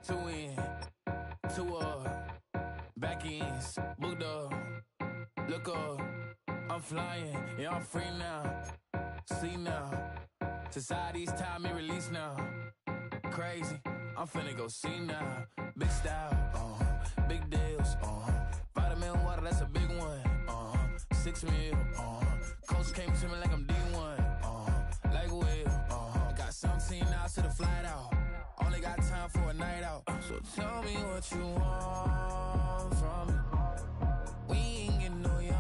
Two in, two up, back ends, booked up, look up, I'm flying, yeah, I'm free now, see now, society's time me release now, crazy, I'm finna go see now, big style, big deals, vitamin water, that's a big one, 6 mil, coach came to me like I'm D1, like Will, got 17 hours to the flight out, only got time for a night out, so tell me what you want from me, we ain't getting no younger,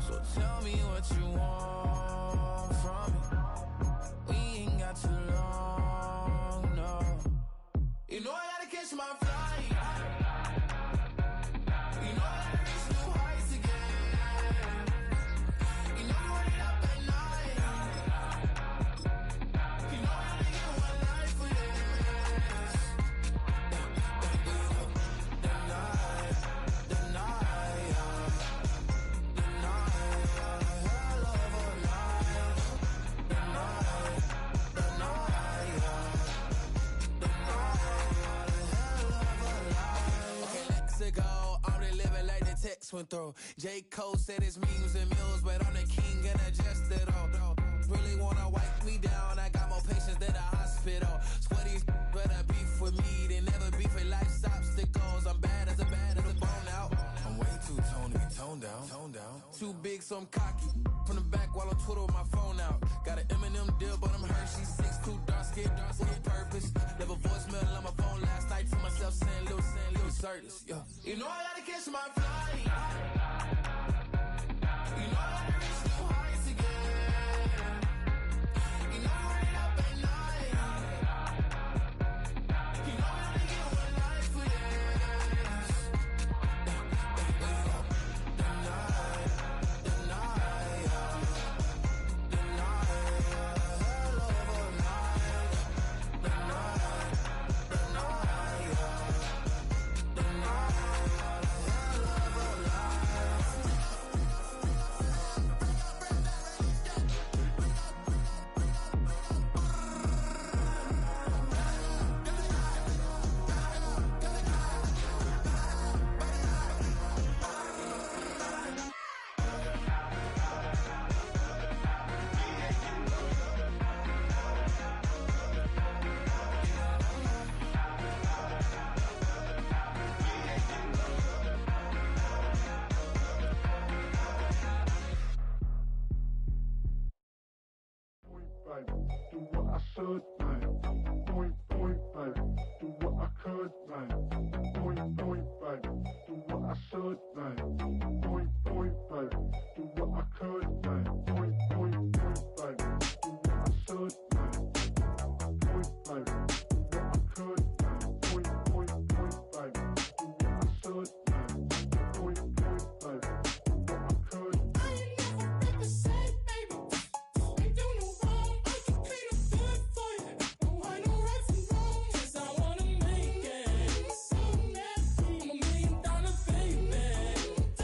so tell me what you want from me, we ain't got too long, no, you know I gotta catch my flight. Went through. J. Cole said it's memes and mills, but I'm the king and adjust it all. Really wanna wipe me down, I got more patience than a hospital. Sweaty better beef with me than never beef with life's obstacles. I'm bad as a bone out. I'm way too toned down. Too big, so I'm cocky. From the back while on Twitter with my phone out. Got an Eminem deal, but I'm Hershey. 6'2", dark skin, with purpose. Never voicemail on my phone last night to myself saying Lil Certis. Yeah. You know I gotta catch my flight. You know I gotta reach new heights again. You know I'm running up at night. You know I only get one life for this. The night, hell of a night. The night, do what I should, man. Point, baby, do what I could, man. Point, baby, do what I should, man. Point, baby, do what I could, man. Point, baby, do what I should, man. Point, baby, do what I could, man. Point, baby, do what I should, man. Point, baby, do what I could. I ain't never ever said, baby, ain't do no wrong. I can plead a good for you. No, I know right from wrong. 'Cause I wanna make it. So nasty. I'm $1 million baby.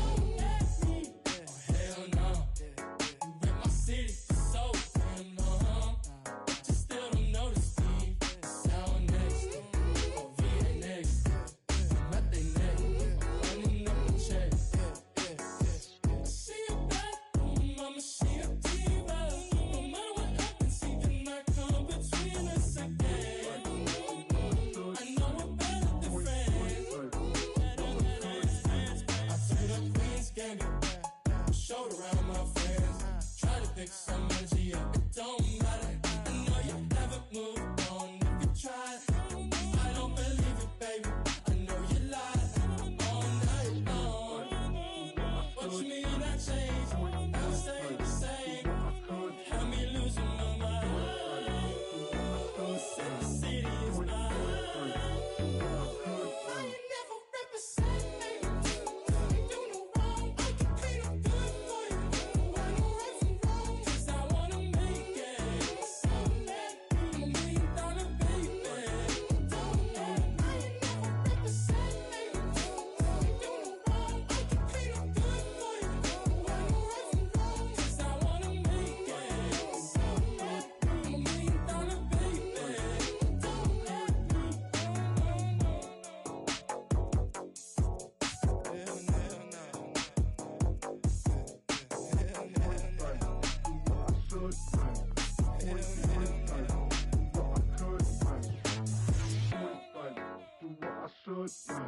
could like.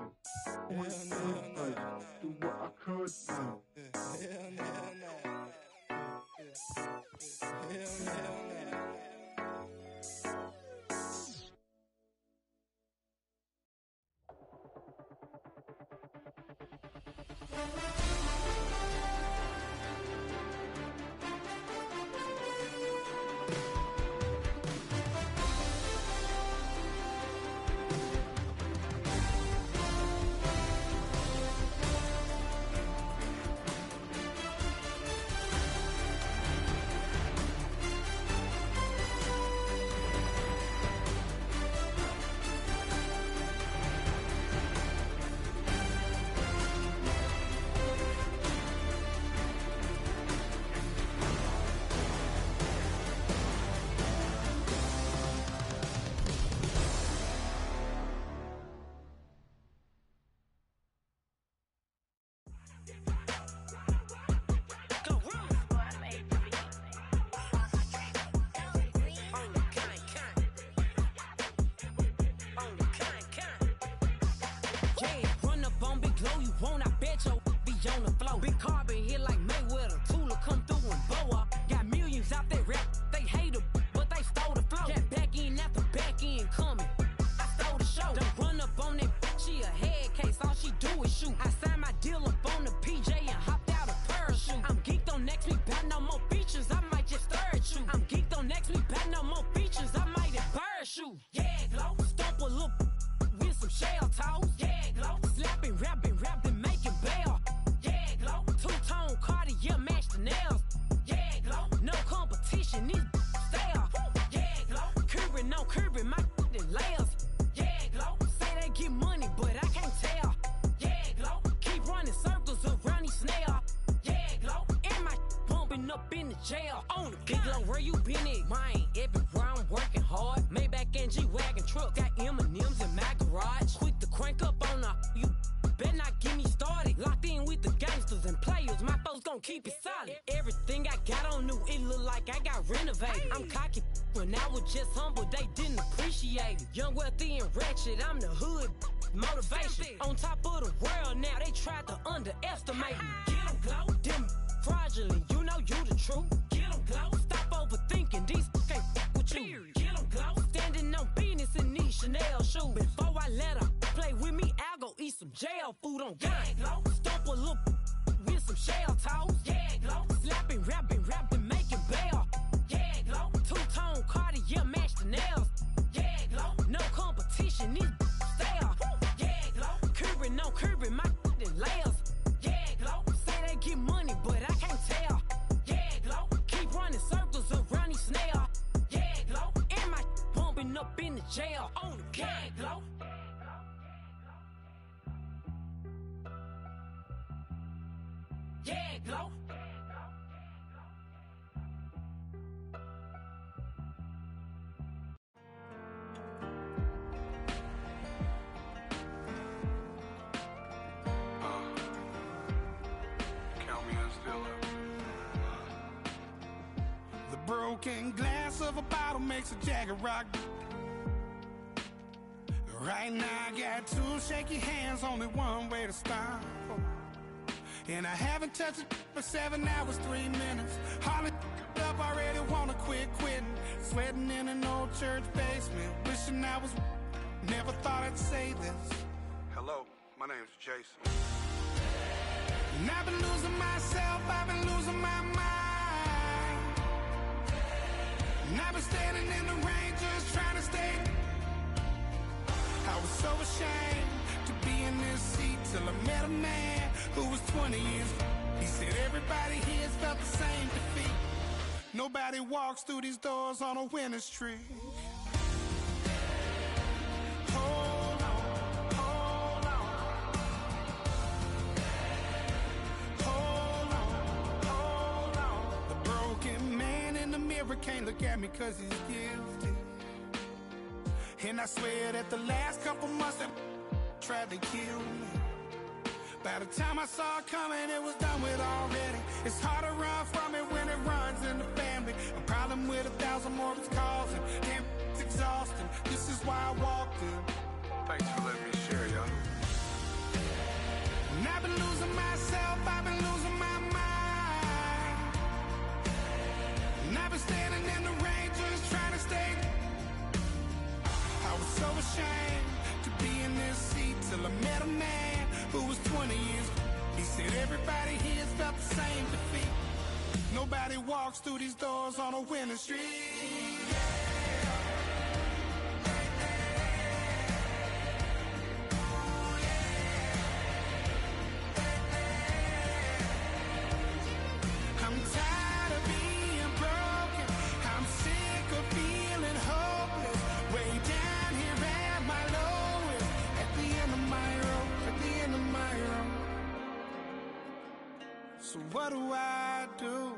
Point, like, do what I could like. Hell no. Hell no. jail on the big low, where you been at? Mine, everywhere I'm working hard. Maybach and G-Wagon truck, got M&M's in my garage. Quick to crank up on her, you better not get me started. Locked in with the gangsters and players, my folks gon' keep it solid. Everything I got on new, it look like I got renovated. I'm cocky when I was just humble, they didn't appreciate it. Young, wealthy, and ratchet, I'm the hood motivation. On top of the world now, they tried to underestimate me. Get 'em, glow, them fraudulent, you know you the truth. Get 'em, glow, stop overthinking, these can't with you. Get 'em, glow, standing on business in these Chanel shoes. Before I let her play with me, I'll go eat some jail food on gang. Glow, stomp a little with some shell toes. Yeah, glow, slapping, rapping, making bail. Yeah, glow, two-tone Cartier match the nails. Yeah, glow, no competition, these stale. Yeah, glow, curbing, no curbing, my layers. Yeah, glow, say they get money, but I can't tell. Yeah, glow, keep running circles around these snail. Yeah, glow, and my bumping up in the jail on the gang. Glow. Yeah, glow. Count me in still up. The broken glass of a bottle makes a Jagger rock. Right now I got two shaky hands, only one way to stop. And I haven't touched it for 7 hours, 3 minutes. Hardly up, already wanna quit quitting. Sweating in an old church basement, wishing I was. Never thought I'd say this. Hello, my name's Jason. And I've been losing myself, I've been losing my mind. And I've been standing in the rain, just trying to stay. I was so ashamed to be in this seat till I met a man who was 20 years. He said everybody here's felt the same defeat. Nobody walks through these doors on a winning streak. Hold on, hold on. Hold on, hold on. The broken man in the mirror can't look at me 'cause he's guilty. And I swear that the last couple months that tried to kill me. By the time I saw it coming, it was done with already. It's hard to run from it when it runs in the family. A problem with 1,000 more it's causing. Damn, it's exhausting. This is why I walked in. Thanks for letting me share, y'all. ashamed to be in this seat till I met a man who was 20 years. He said everybody here felt the same defeat. Nobody walks through these doors on a winning streak. I'm tired of being broken. I'm sick of feeling hopeless. Way down here at my lowest. At the end of my rope, at the end of my rope. So what do I do?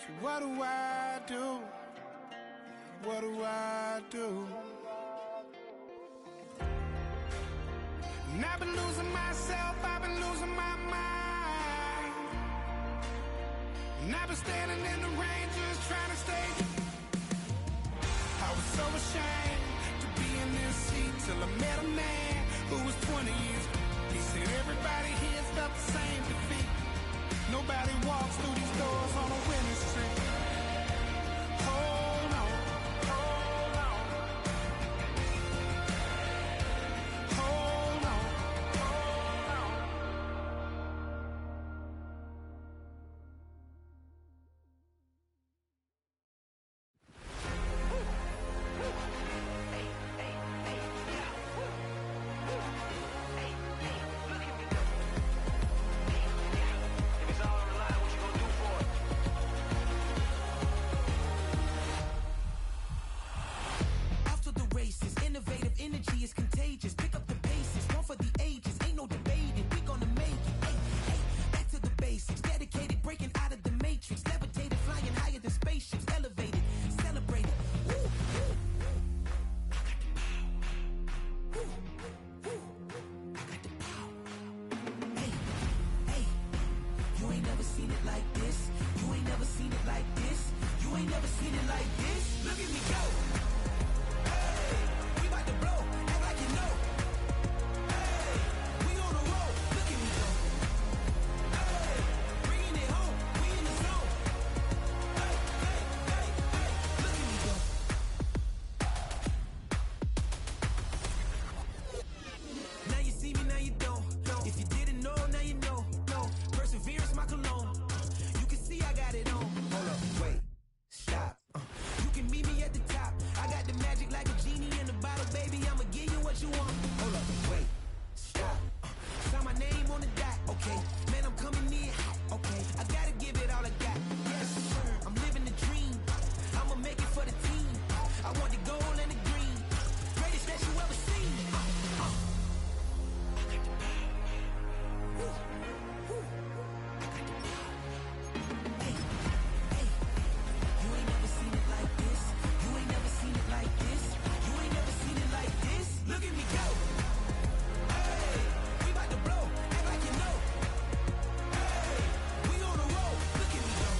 So what do I do? What do I do? And I've been losing myself, I've been losing my mind. And I've been standing in the rain just trying to stay. I was so ashamed to be in this seat till I met a man who was 20 years. He said everybody here felt the same defeat. Nobody walks through these doors on a winning streak. Hold on, hold on. Hold on, hold on. After the races, innovative energy is contagious. Pick up the bases, one for the ages. Ain't no debating, we gonna make it. Hey, hey, back to the basics. Dedicated, breaking out of the matrix. Levitated, flying higher than spaceships. Elevated, celebrated. Woo, woo, I got the power. Woo, woo, I got the power. Hey, hey, you ain't never seen it like this. You ain't never seen it like this. You ain't never seen it like this. Look at me go. We bout to blow, act like you know. Hey, we on the road, look at me go. Hey, bringing it home, we in the zone. Hey, hey, hey, hey, look at me go. Now you see me, now you don't. If you didn't know, now you know. Perseverance, my cologne. You can see I got it on. Hold up, wait, stop. You can meet me at the top. I got the magic like a genie in a bottle, baby. I'ma give you what you want. Hold up, wait, stop. Sign my name on the dot, okay. Man, I'm coming in hot, okay. I gotta give it all I got. Yes, I'm living the dream. I'ma make it for the team. I want the gold and the green. Greatest that you ever seen. I got the power. Woo, woo. I got the power. Hey, hey. You ain't never seen it like this. You ain't never seen it like this. You ain't never seen it like this. Look at me go. Hey, we bout to blow, act like you know. Hey, we on the road, look at me go.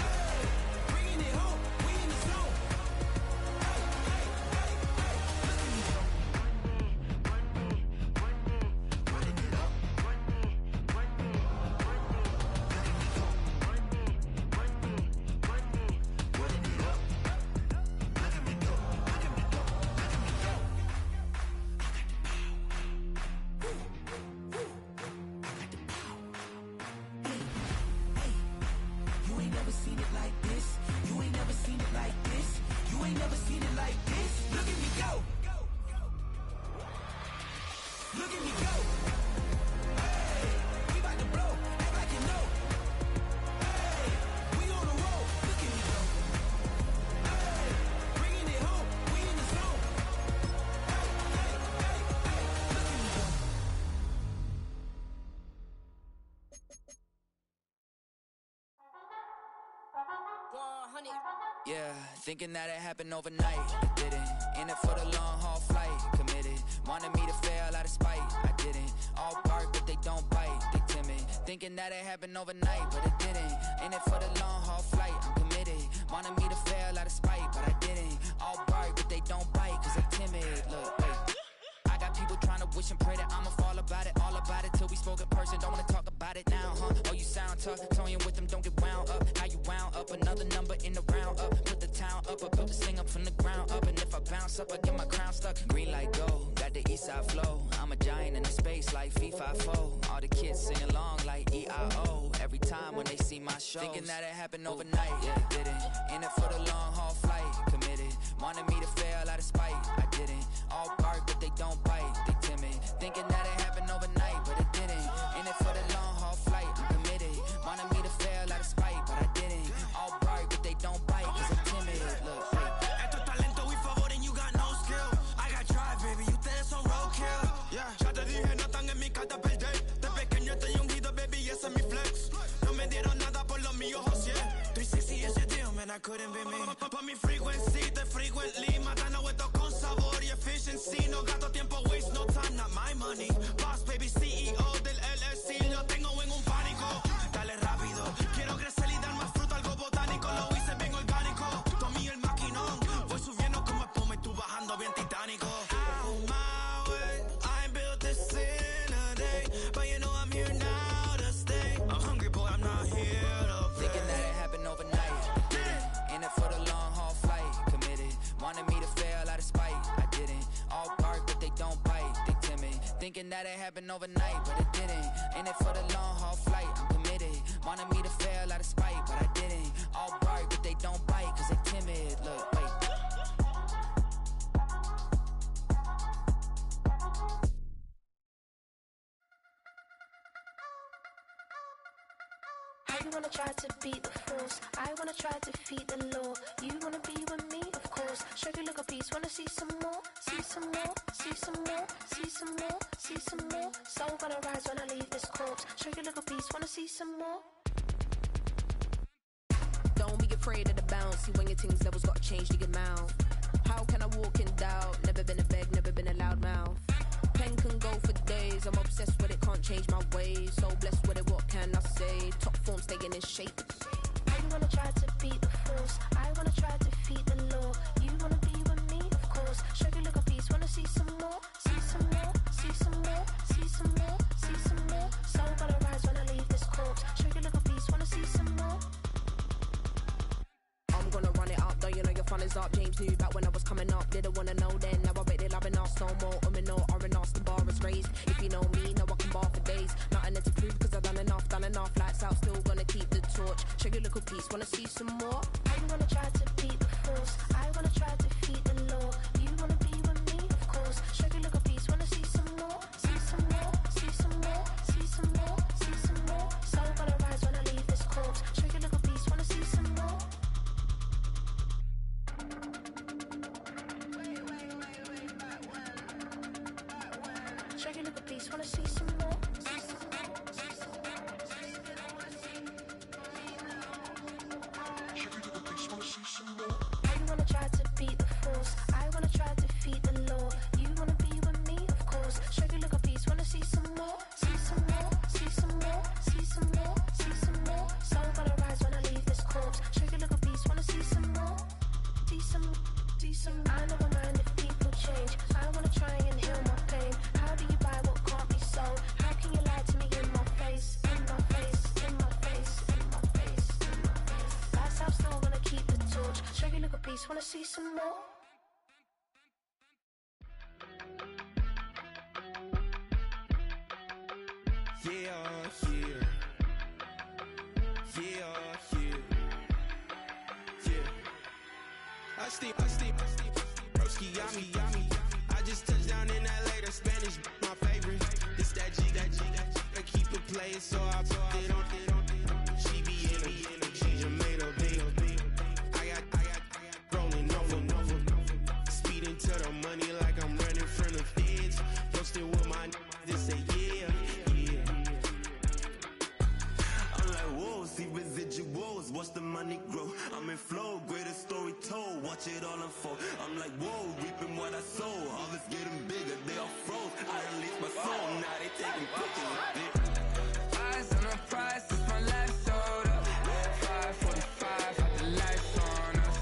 Hey, bringing it home, we in the zone. Hey, hey, hey, hey, look at me go. Running it up. You ain't never seen it like this. You ain't never seen it like this. You ain't never seen it like this. Look at me go. Look at me go. Hey, we bout to blow, act like you know. Hey, we on the road. Look at me go. Hey, bringing it home, we in the zone. Hey, hey, hey, hey, look at me go. Yeah, thinking that it happened overnight. It didn't. In it for the long haul flight. Committed. Wanted me to fail out of spite. I didn't. All bark, but they don't bite. They timid. Thinking that it happened overnight, but it didn't. In it for the long haul flight. I'm committed. Wanted me to fail out of spite, but I didn't. All bark, but they don't bite, cause they timid. Look, hey. I got people trying to wish and pray that I'ma fall about it. All about it till we spoke in person. Don't wanna talk about it now, huh? Oh, you sound tough. Toying with them, don't get wound up. How you wound up? Another number in the round up. Put the town up. I built this thing up from the ground up. And if I bounce up, I get my crown stuck. Green light go, got the east side flow. I'm a giant in the space like FIFA4. All the kids sing along like E-I-O. Every time when they see my show, thinking that it happened overnight. Yeah, it didn't. In it for the long haul flight. Committed, wanted me to fail out of spite. I didn't. All bark but they don't bite. They timid, thinking that it happened overnight, but it didn't. In it for the long haul flight. I'm committed, wanted me to fail out of spite, but I didn't. All bark but they don't bite, cause I'm timid. Look, esto es talento y favor and you got no skill. I got drive, baby, ustedes son roadkill. Yeah, ya te dije, no están en mi carta perder. De pequeño estoy ungido, baby, ese es mi flex. No me dieron nada por los míos, José. Estoy sexy ese deal, man, I couldn't be me. Pa' mi frequency, te frequently. Matando esto con sabor y efficiency. No gasto tiempo, waste no time, not my money. Boss, baby, CEO del LLC. Lo tengo en un pánico. Dale rápido, quiero crecer y dar más fruto, algo botánico. Lo hice bien orgánico. Tomé el maquinón. Voy subiendo como espuma y tú bajando bien titánico. Out my way, I ain't built this in a day. But you know I'm here now to stay. I'm hungry, boy, I'm not here to play. thinking that it happened overnight. Didn't. In it for the long haul flight. Committed, wanted me to fail out of spite. I didn't. All bark but they don't bite. They timid, thinking that it happened overnight, but it didn't. In it for the long haul flight. I'm committed, wanted me to fail out of spite, but I didn't. All bark but they don't bite, cause they timid. Look, wait. You wanna try to beat the force, I wanna try to defeat the law. You wanna be with me, of course. Show you look a piece, wanna see some more, see some more, see some more, see some more, see some more. Soul gonna rise when I leave this corpse. Show you look a piece, wanna see some more. Don't be afraid of the bounce. See when your things levels gotta change to your mouth. How can I walk in doubt? Never been a beg, never been a loud mouth. Pen can go for days. I'm obsessed with it, can't change my ways. So blessed with it, what can I say? Top form staying in shape. You wanna try to beat the force, I wanna try to defeat the law. You wanna be with me, of course. Show you look a piece, wanna see some more, see some more, see some more, see some more, see some more. Soul gonna rise when I leave this corpse. Show you look a piece, wanna see some more. I'm gonna run it up, though you know your fun is up. James knew back when I was coming up, didn't wanna know then. Now I bet they loving us no more. No R&R's, the bar is raised. If you know me, now I can bar for days. Nothing to prove cause I've done enough. Lights out, still gonna keep the torch. Show you little piece, wanna see some more? You wanna try to beat the force, I wanna try to defeat the law. You wanna be with me, of course. Show you little piece, wanna see some more, see some more, see some more, see some more, see some more. Soul gonna rise when I leave this corpse. Show you little piece, wanna see some more. Show you little piece, wanna see some more. You wanna try to beat the force, I wanna try to defeat the law. You wanna be with me, of course. Show you look a piece, wanna see some more, see some more, see some more, see some more, see some more. Soul gonna rise when I leave this corpse. Show you look a piece, wanna see some more, see some, see some. I never mind if people change. I wanna try and heal my pain. How do you buy what can't be sold? How can you lie to me in my face, in my face, in my face, in my face, in my face? That's how I'm still gonna keep the torch. Show you look a piece, wanna see some more? I steam, broski got me. I just touched down in LA, the Spanish, my favorite. This that G, I keep it playing, so I put it on. She be in it, she just made a big. I got rolling over. Speeding to the money like I'm running from the feds. Posted with my they say yeah. I'm like, whoa, see residuals, watch the money grow. I'm in flow, greatest story told, watch it all unfold. I'm like, whoa, reaping what I sow. Harvest getting bigger, they all froze. I release my soul, now they taking pictures of it. Eyes on the prize, it's my life sold up. 5:45, had the lights on us.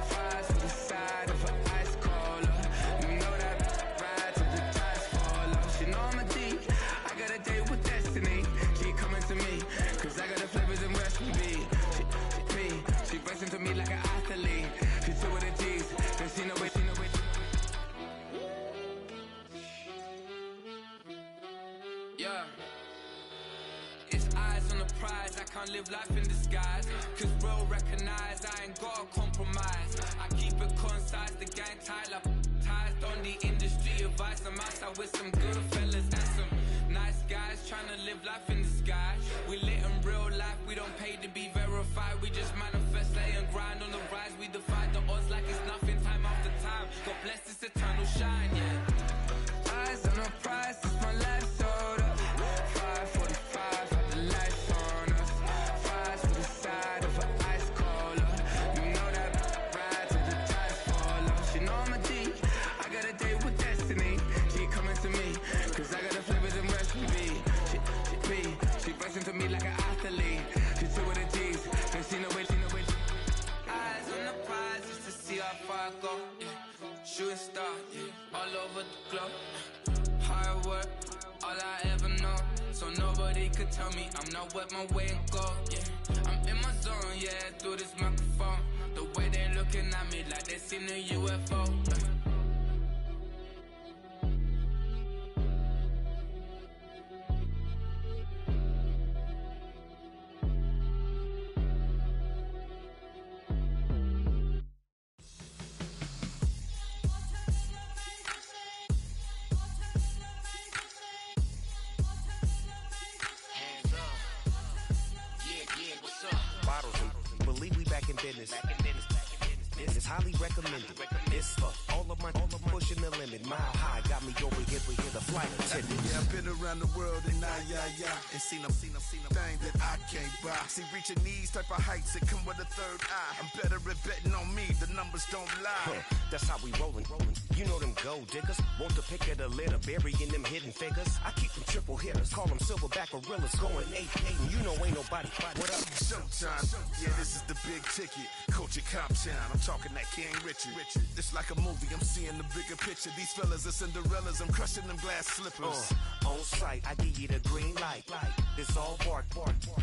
Fries to the side of an ice cola. You know that ride till the tires fall off. She know I'm a D, I got a date with destiny. Keep coming to me, cause I got the flavors and recipe. She racing to me like an athlete. She took with the G's, then she know it. It's eyes on the prize, I can't live life in disguise. Cause real recognize I ain't gotta compromise. I keep it concise, the gang tight like ties on the industry advice. I'm outside with some good fellas and some nice guys trying to live life in the sky. We lit in real life, we don't pay to be verified. We just manifest, lay and grind on the rise. We defy the odds like it's nothing, time after time. God bless this eternal shine, yeah. Eyes on the prize, it's my life sold up. 5:45, got the lights on us. Fries to the side of an ice cola. You know that ride till the tires fall off. She know I'm a G, I got a date with destiny. She coming to me, cause I got the flavors and recipe. She pressing to me like an athlete. She two with the G's, and she know it. Eyes on the prize just to see how far I go. Yeah. Shooting star, yeah. All over the globe. Hard work, all I ever know. So nobody could tell me I'm not wet my way and go. Yeah, I'm in my zone, yeah, through this microphone. The way they looking at me like they seen a UFO. Business. This is highly recommended. This for all of my pushing the limit. Mile high got me over here the flight attendant. Yeah, I've been around the world and and seen them thing that I can't buy. See, reaching these type of heights that come with a third eye. I'm better at betting on me. The numbers don't lie. That's how we rollin'. You know them gold diggers. Want the pick of the litter, burying them hidden figures. I keep them triple hitters. Call them silverback gorillas going 8-8. And you know ain't nobody. What up? Showtime. Yeah, this is the big ticket. Culture Cop Town. I'm talking that King Richard. It's like a movie. I'm seeing the bigger picture. These fellas are Cinderellas. I'm crushing them glass slippers. On sight, I give you the green light. It's all bark.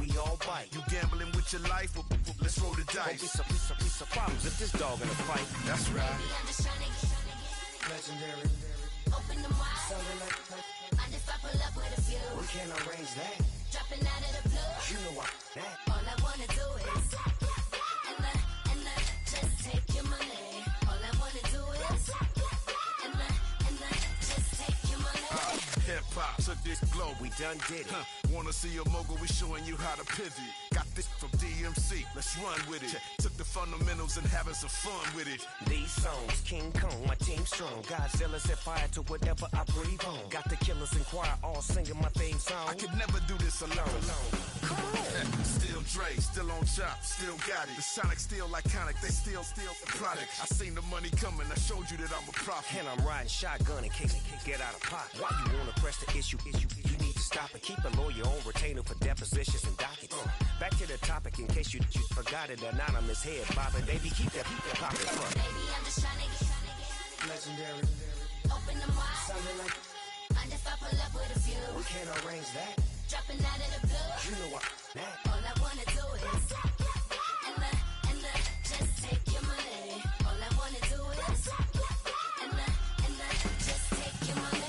We all bite. You gambling with your life? Well, let's roll the dice. Piece of problems if this dog in a fight. That's right. Baby, I'm just trying to get legendary. Open them wide. Something like mind if I pull up with a few? We can't arrange that. Dropping out of the blue. You know I that. All I wanna do is and just take your money. All I wanna do is and just take your money. Hip hop took this globe. We done did it. Wanna see a mogul? We showing you how to pivot. Got this from DMC. Let's run with it. Took the fundamentals and having some fun with it. These songs, King Kong, my team strong. Godzilla set fire to whatever I breathe on. Got the killers in choir all singing my theme song. I could never do this alone. Still Dre, still on top, still got it. The Sonic still iconic, they still the product. I seen the money coming, I showed you that I'm a prophet. And I'm riding shotgun in case get out of pocket. Why you wanna press the issue? You need to stop and keep a lawyer on retainer for depositions and dockets. Back to the topic in case you forgot it. Anonymous head bobbing, baby, keep that popping front. Baby, I'm just trying to get legendary. Open them wide. Something like mind if I pull up with a few? We can't arrange that. Dropping out of the blue. You know what that. All I wanna do is and just take your money. All I wanna do is and just take your money.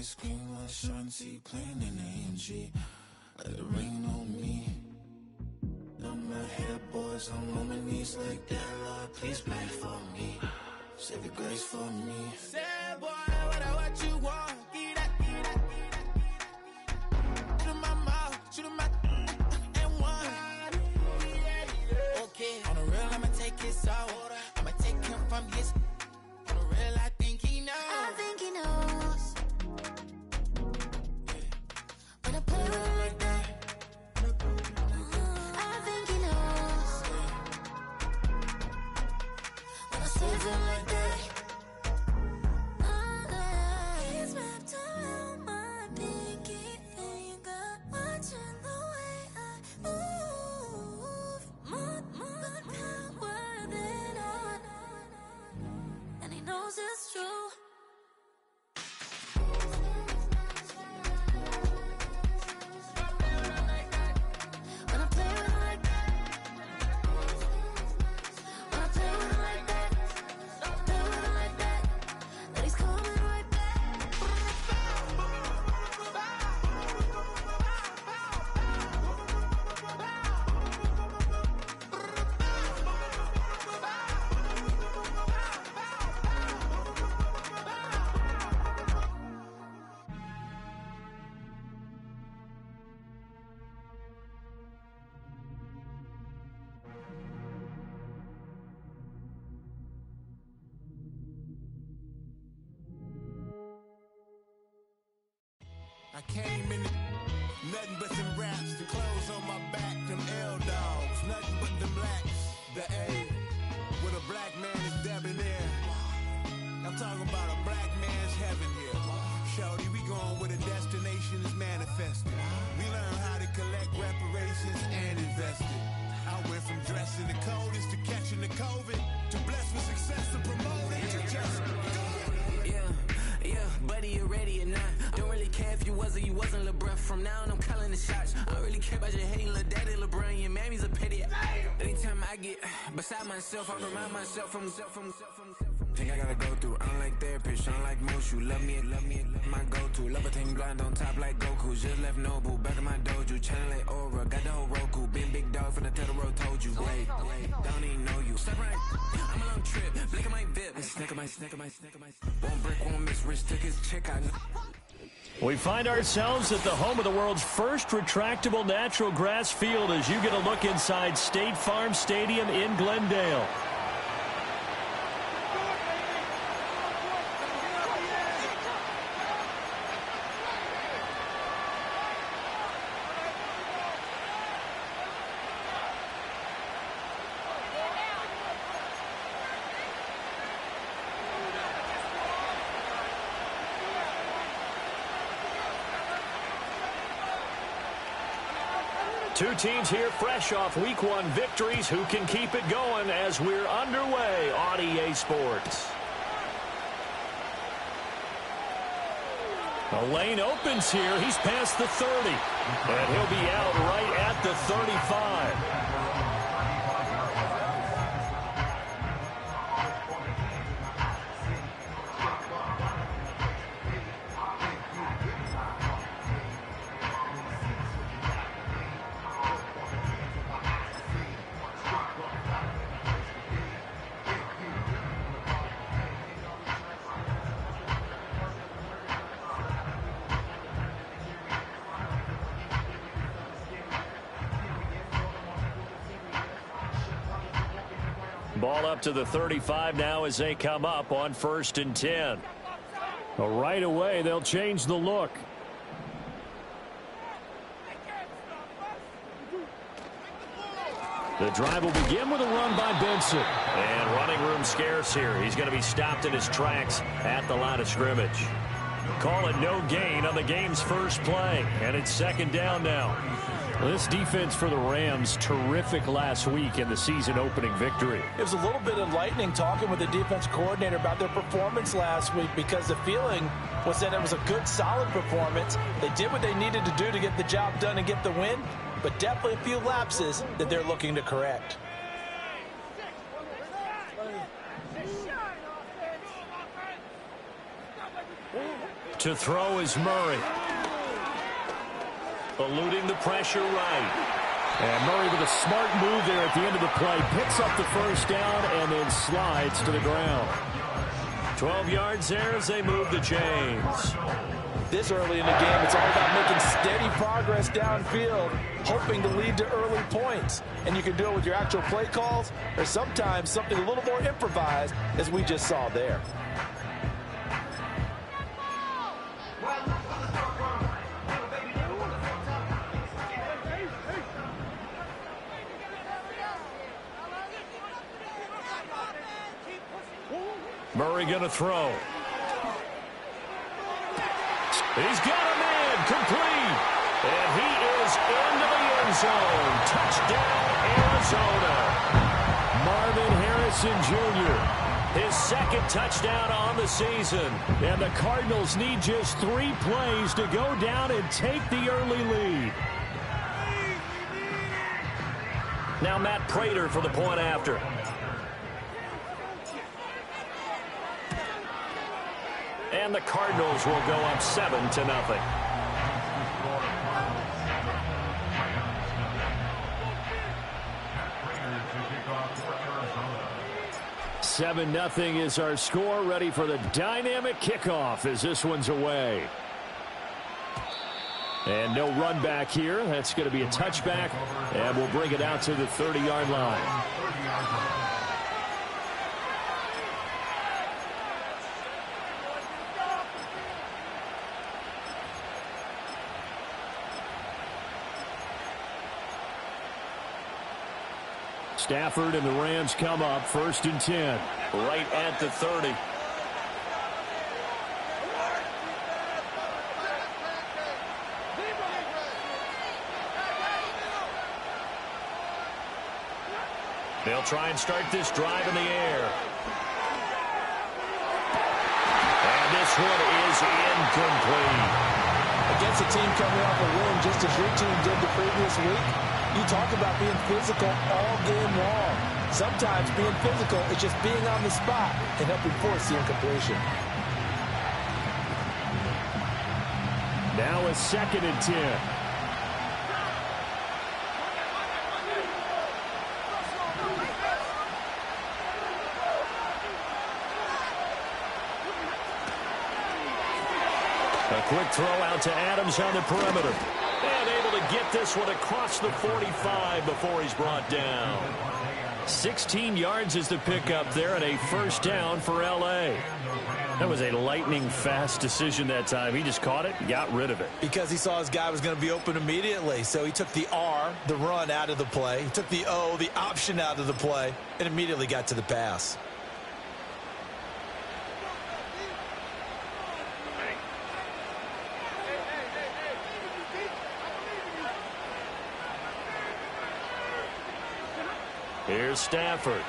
ice cream, my shanty, playing in the AMG. Let it rain on me. I'm not here, boys, I'm on my knees like that. Lord, please pray for me. Save your grace for me. Say, boy, what you want? Give that, give that, give that. Shoot in my mouth, shoot in my and one. Okay, on the real, I'ma take his soul. I'ma take him from his. On the real, I think he knows. I think he knows. When I play with him like that. I think he knows. When I save him like that. He's wrapped around my pinky finger, watching the way I move. More power than on, and he knows it's true. When I play with him like that, when I play with him like that, play with him like that, that he's coming right back. I came in nothing but them raps, the clothes on my back, them L-dogs, nothing but them blacks. The A, with a black man is debonair. I'm talking about a black man's heaven here. Shorty, we going where the destination is manifested. We learn how to collect reparations and invest it. I went from dressing the coldest to catching the COVID, to blessed with success to promote it, to just Yeah, buddy, you ready or not? Don't really care if you was or you wasn't LeBron. From now on, I'm calling the shots. I don't really care about your hating little daddy LeBron. Your mammy's a pity. Anytime I get beside myself, I remind myself from. Think I gotta go through. I don't like therapist, I don't like most. You love me, my go-to. Love a thing blind on top like Goku. Just left Noble, back in my dojo. Channel like Aura, got the whole Roku. Been big dog from the Tether Road, told you. Wait, don't even know you. Step right, I'm a long trip. Blick at my VIP. Snack of my. One brick, one miss. Rich took his chick, I know. We find ourselves at the home of the world's first retractable natural grass field as you get a look inside State Farm Stadium in Glendale. Two teams here fresh off Week 1 victories. Who can keep it going as we're underway on EA Sports? The lane opens here. He's past the 30. And he'll be out right at the 35. Ball up to the 35 now as they come up on 1st and 10. Right away, they'll change the look. The drive will begin with a run by Benson. And running room scarce here. He's going to be stopped in his tracks at the line of scrimmage. Call it no gain on the game's first play. And it's 2nd down now. This defense for the Rams, terrific last week in the season opening victory. It was a little bit enlightening talking with the defense coordinator about their performance last week, because the feeling was that it was a good, solid performance. They did what they needed to do to get the job done and get the win, but definitely a few lapses that they're looking to correct. To throw is Murray. Eluding the pressure right. And Murray with a smart move there at the end of the play. Picks up the first down and then slides to the ground. 12 yards there as they move the chains. This early in the game, it's all about making steady progress downfield, hoping to lead to early points. And you can do it with your actual play calls, or sometimes something a little more improvised, as we just saw there. Murray going to throw. He's got a man complete. And he is into the end zone. Touchdown, Arizona. Marvin Harrison Jr. His second touchdown on the season. And the Cardinals need just 3 plays to go down and take the early lead. Now Matt Prater for the point after. And the Cardinals will go up 7-0. 7-0 is our score. Ready for the dynamic kickoff as this one's away. And no run back here. That's going to be a touchback. And we'll bring it out to the 30-yard line. Stafford and the Rams come up 1st and 10. Right at the 30. They'll try and start this drive in the air. And this one is incomplete. Against a team coming off a win, just as your team did the previous week, you talk about being physical all game long. Sometimes being physical is just being on the spot and helping force the incompletion. Now a 2nd and 10. A quick throw out to Adams on the perimeter. And able to get this one across the 45 before he's brought down. 16 yards is the pickup there and a first down for L.A. That was a lightning-fast decision that time. He just caught it and got rid of it. Because he saw his guy was going to be open immediately. So he took the R, the run, out of the play. He took the O, the option, out of the play, and immediately got to the pass. Here's Stafford.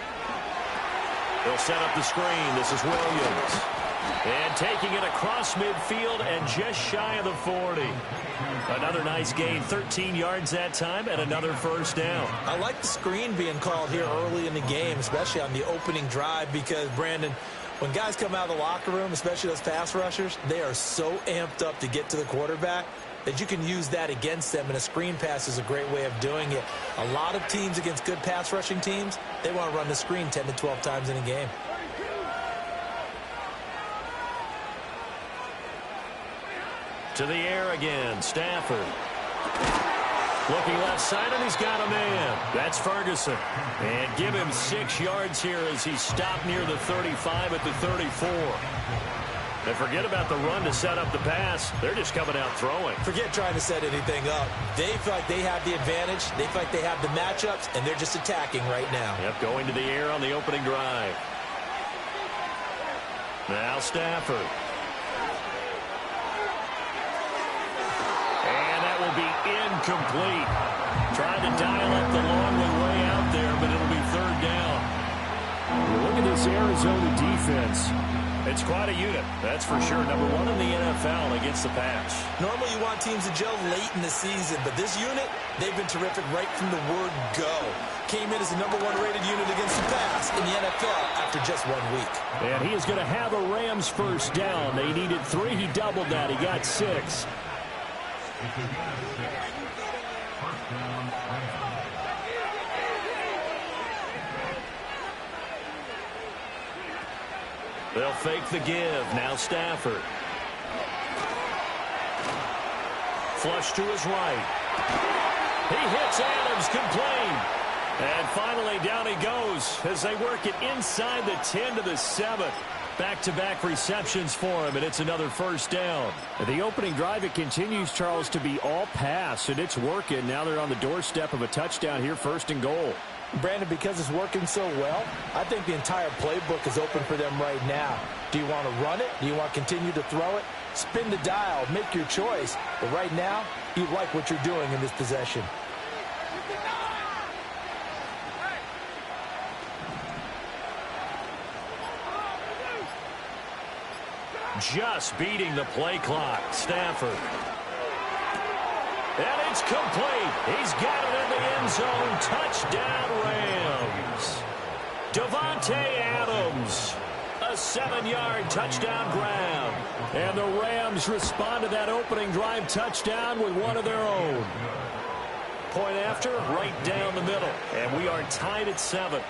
They'll set up the screen. This is Williams. And taking it across midfield and just shy of the 40. Another nice gain, 13 yards that time, and another first down. I like the screen being called here early in the game, especially on the opening drive, because, Brandon, when guys come out of the locker room, especially those pass rushers, they are so amped up to get to the quarterback that you can use that against them, and a screen pass is a great way of doing it. A lot of teams against good pass rushing teams, they want to run the screen 10 to 12 times in a game. To the air again, Stafford. Looking left side, and he's got a man. That's Ferguson. And give him 6 yards here as he stopped near the 35 at the 34. And forget about the run to set up the pass. They're just coming out throwing. Forget trying to set anything up. They feel like they have the advantage. They feel like they have the matchups, and they're just attacking right now. Yep, going to the air on the opening drive. Now Stafford. And that will be incomplete. Trying to dial up the long way out there, but it'll be third down. Look at this Arizona defense. It's quite a unit, that's for sure. Number 1 in the NFL against the pass. Normally you want teams to gel late in the season, but this unit, they've been terrific right from the word go. Came in as the number 1 rated unit against the pass. in the NFL after just 1 week. And he is going to have a Rams first down. They needed 3. He doubled that. He got 6. They'll fake the give. Now Stafford. Flush to his right. He hits Adams, complete. And finally, down he goes as they work it inside the 10 to the 7. Back-to-back receptions for him, and it's another first down. The opening drive, it continues, Charles, to be all pass, and it's working. Now they're on the doorstep of a touchdown here, 1st and goal. Brandon, because it's working so well, I think the entire playbook is open for them right now. Do you want to run it? Do you want to continue to throw it? Spin the dial, make your choice. But right now, you like what you're doing in this possession. Just beating the play clock. Stafford. And it's complete. He's got it in the end zone. Touchdown, Rams. Davante Adams. A 7-yard touchdown grab. And the Rams respond to that opening drive touchdown with one of their own. Point after, right down the middle. And we are tied at 7.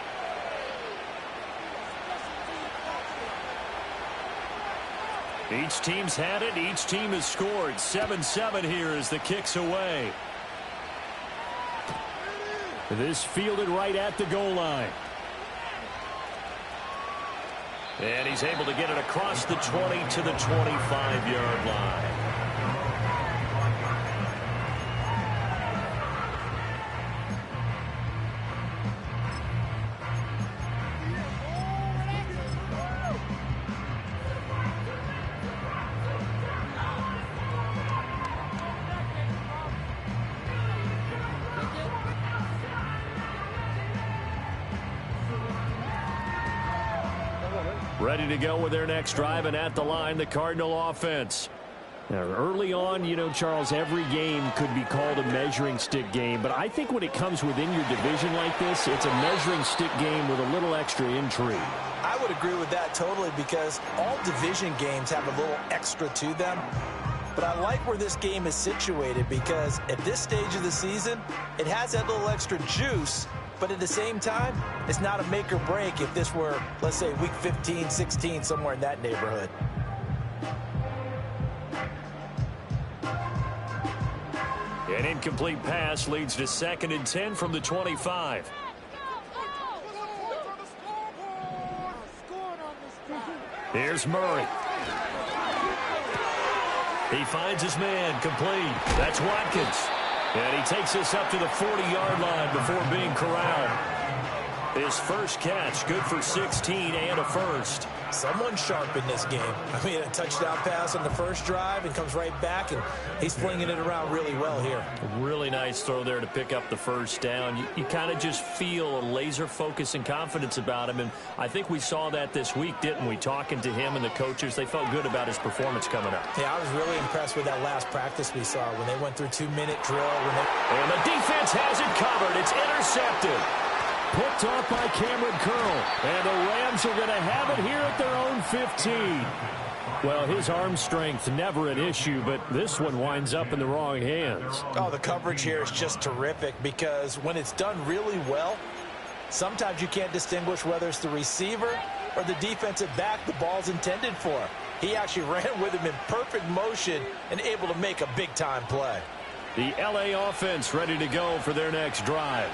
Each team's had it. Each team has scored. 7-7 here as the kick's away. This fielded right at the goal line. And he's able to get it across the 20 to the 25-yard line. Ready to go with their next drive, and at the line, the Cardinal offense. Now, early on, you know, Charles, every game could be called a measuring stick game, but I think when it comes within your division like this, it's a measuring stick game with a little extra intrigue. I would agree with that totally, because all division games have a little extra to them. But I like where this game is situated, because at this stage of the season, it has that little extra juice. But at the same time, it's not a make or break if this were, let's say, week 15, 16, somewhere in that neighborhood. An incomplete pass leads to 2nd and 10 from the 25. Here's Murray. He finds his man, complete. That's Watkins. And he takes this up to the 40-yard line before being corralled. His first catch, good for 16 and a first. Someone sharp in this game. I mean, a touchdown pass on the first drive and comes right back, and he's flinging it around really well here. Really nice throw there to pick up the first down. You kind of just feel a laser focus and confidence about him, and I think we saw that this week, didn't we? Talking to him and the coaches, they felt good about his performance coming up. Yeah, I was really impressed with that last practice we saw when they went through 2-minute drill. And the defense has it covered. It's intercepted. Picked off by Cameron Curl. And the Rams are going to have it here at their own 15. Well, his arm strength never an issue, but this one winds up in the wrong hands. Oh, the coverage here is just terrific, because when it's done really well, sometimes you can't distinguish whether it's the receiver or the defensive back the ball's intended for. He actually ran with him in perfect motion and able to make a big-time play. The L.A. offense ready to go for their next drive.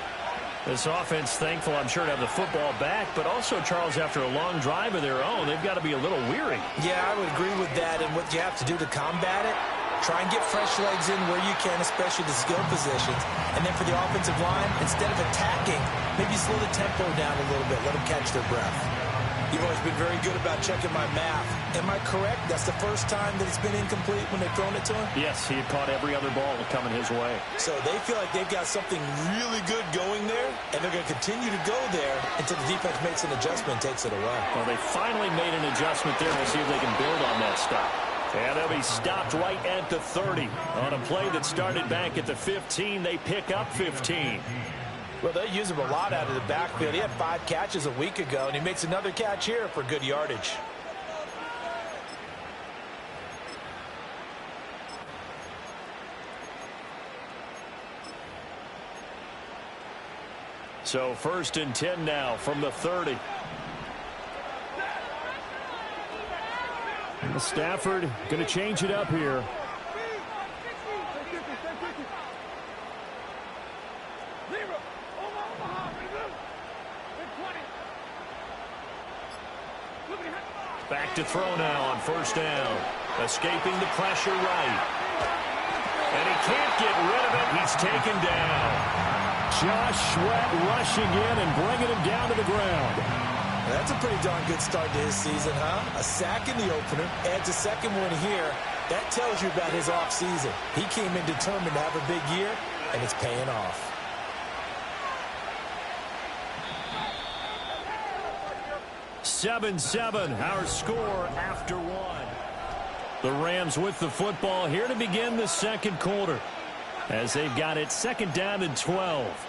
This offense thankful, I'm sure, to have the football back, but also, Charles, after a long drive of their own, they've got to be a little weary. Yeah, I would agree with that, and what you have to do to combat it, try and get fresh legs in where you can, especially the skill positions. And then for the offensive line, instead of attacking, maybe slow the tempo down a little bit, let them catch their breath. You've always been very good about checking my math. Am I correct? That's the first time that it's been incomplete when they've thrown it to him? Yes, he had caught every other ball coming his way. So they feel like they've got something really good going there, and they're going to continue to go there until the defense makes an adjustment and takes it away. Well, they finally made an adjustment there. We'll see if they can build on that stop. And they'll be stopped right at the 30. On a play that started back at the 15, they pick up 15. Well, they use him a lot out of the backfield. He had 5 catches a week ago, and he makes another catch here for good yardage. So 1st and 10 now from the 30. Stafford going to change it up here. Back to throw now on 1st down. Escaping the pressure right. And he can't get rid of it. He's taken down. Josh Sweat rushing in and bringing him down to the ground. That's a pretty darn good start to his season, huh? A sack in the opener, adds a second one here. That tells you about his offseason. He came in determined to have a big year, and it's paying off. Seven, our score after 1. The Rams with the football here to begin the second quarter, as they've got it 2nd down and 12.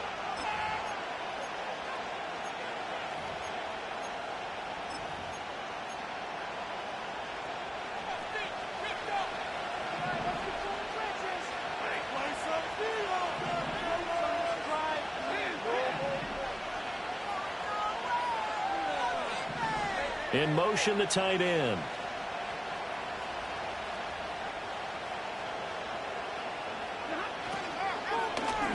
In motion, the tight end.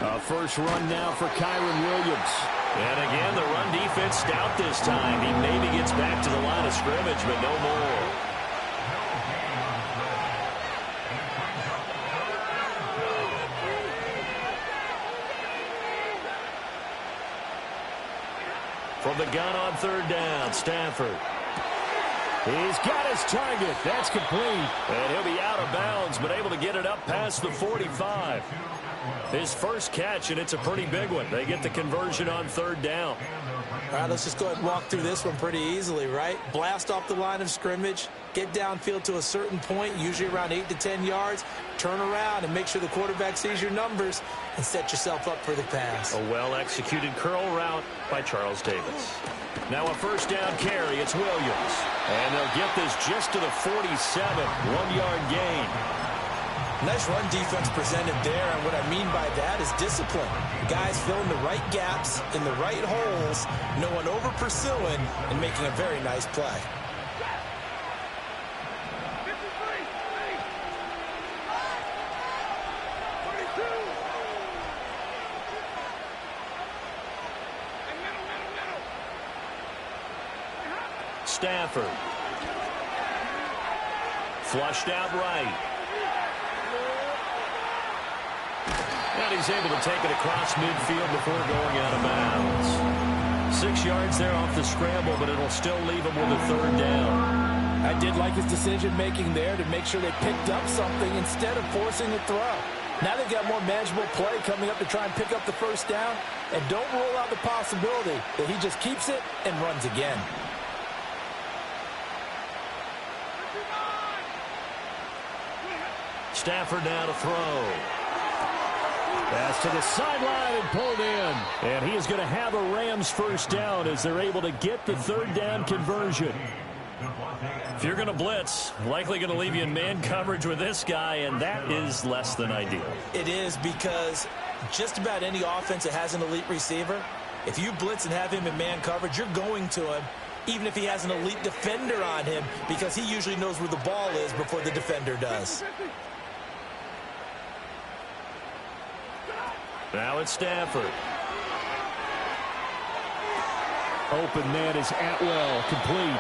A first run now for Kyron Williams. And again, the run defense stout this time. He maybe gets back to the line of scrimmage, but no more. From the gun on 3rd down, Stafford. He's got his target. That's complete. And he'll be out of bounds, but able to get it up past the 45. His first catch, and it's a pretty big one. They get the conversion on 3rd down. All right, let's just go ahead and walk through this one pretty easily, right? Blast off the line of scrimmage, get downfield to a certain point, usually around 8 to 10 yards, turn around and make sure the quarterback sees your numbers and set yourself up for the pass. A well-executed curl route by Charles Davis. Now a 1st down carry. It's Williams. And they'll get this just to the 47. 1-yard gain. Nice run defense presented there, and what I mean by that is discipline. Guys filling the right gaps in the right holes, no one over-pursuing, and making a very nice play. Stafford. Flushed out right. And he's able to take it across midfield before going out of bounds. 6 yards there off the scramble, but it'll still leave him with a 3rd down. I did like his decision-making there to make sure they picked up something instead of forcing a throw. Now they've got more manageable play coming up to try and pick up the 1st down, and don't rule out the possibility that he just keeps it and runs again. Stafford now to throw. Pass to the sideline and pulled in. And he is going to have a Rams 1st down as they're able to get the 3rd down conversion. If you're going to blitz, likely going to leave you in man coverage with this guy, and that is less than ideal. It is, because just about any offense that has an elite receiver, if you blitz and have him in man coverage, you're going to him, even if he has an elite defender on him, because he usually knows where the ball is before the defender does. Now it's Stafford. Open man is Atwell, complete.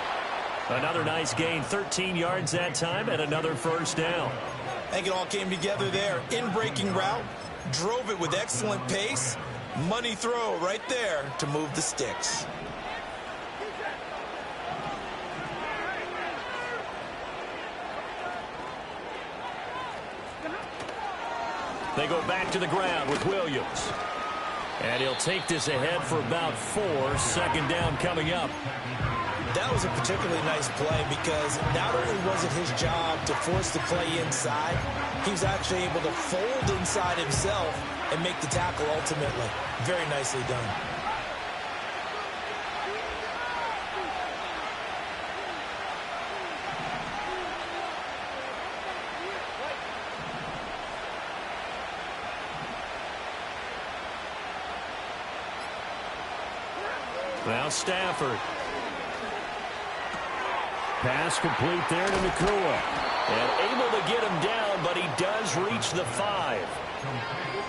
Another nice gain, 13 yards that time, and another 1st down. I think it all came together there. In-breaking route, drove it with excellent pace. Money throw right there to move the sticks. They go back to the ground with Williams. And he'll take this ahead for about 4. 2nd down coming up. That was a particularly nice play because not only was it his job to force the play inside, he was actually able to fold inside himself and make the tackle ultimately. Very nicely done. Now Stafford. Pass complete there to Nakua. And able to get him down, but he does reach the 5.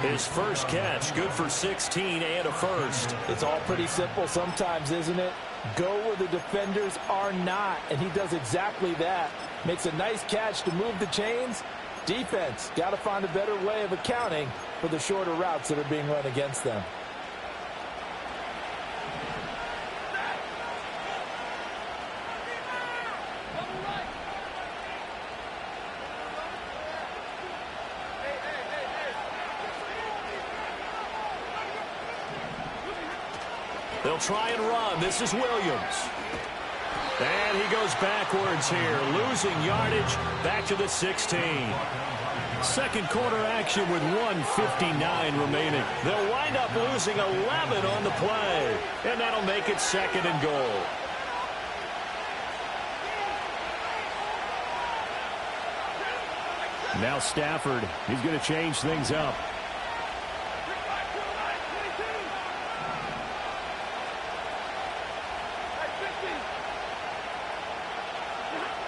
His first catch, good for 16 and a first. It's all pretty simple sometimes, isn't it? Go where the defenders are not, and he does exactly that. Makes a nice catch to move the chains. Defense, got to find a better way of accounting for the shorter routes that are being run against them. They'll try and run. This is Williams. And he goes backwards here, losing yardage back to the 16. Second quarter action with 1:59 remaining. They'll wind up losing 11 on the play, and that'll make it 2nd and goal. Now Stafford, he's going to change things up.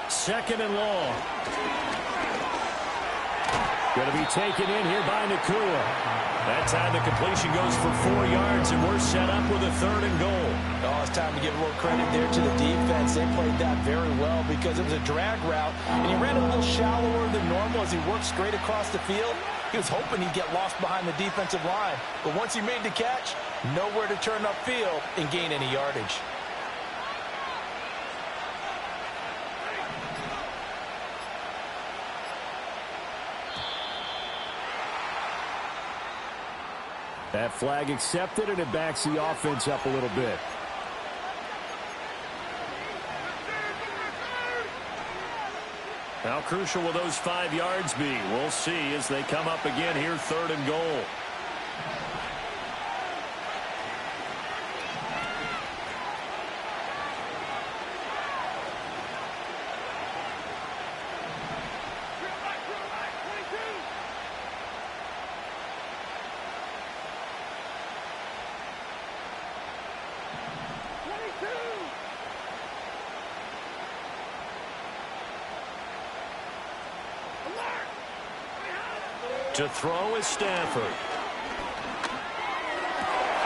Second and long. Going to be taken in here by Nakua. That time the completion goes for 4 yards, and we're set up with a 3rd and goal. Oh, it's time to give a little credit there to the defense. They played that very well because it was a drag route, and he ran a little shallower than normal as he worked straight across the field. He was hoping he'd get lost behind the defensive line, but once he made the catch, nowhere to turn upfield and gain any yardage. That flag accepted, and it backs the offense up a little bit. How crucial will those 5 yards be? We'll see as they come up again here, 3rd and goal. To throw is Stafford.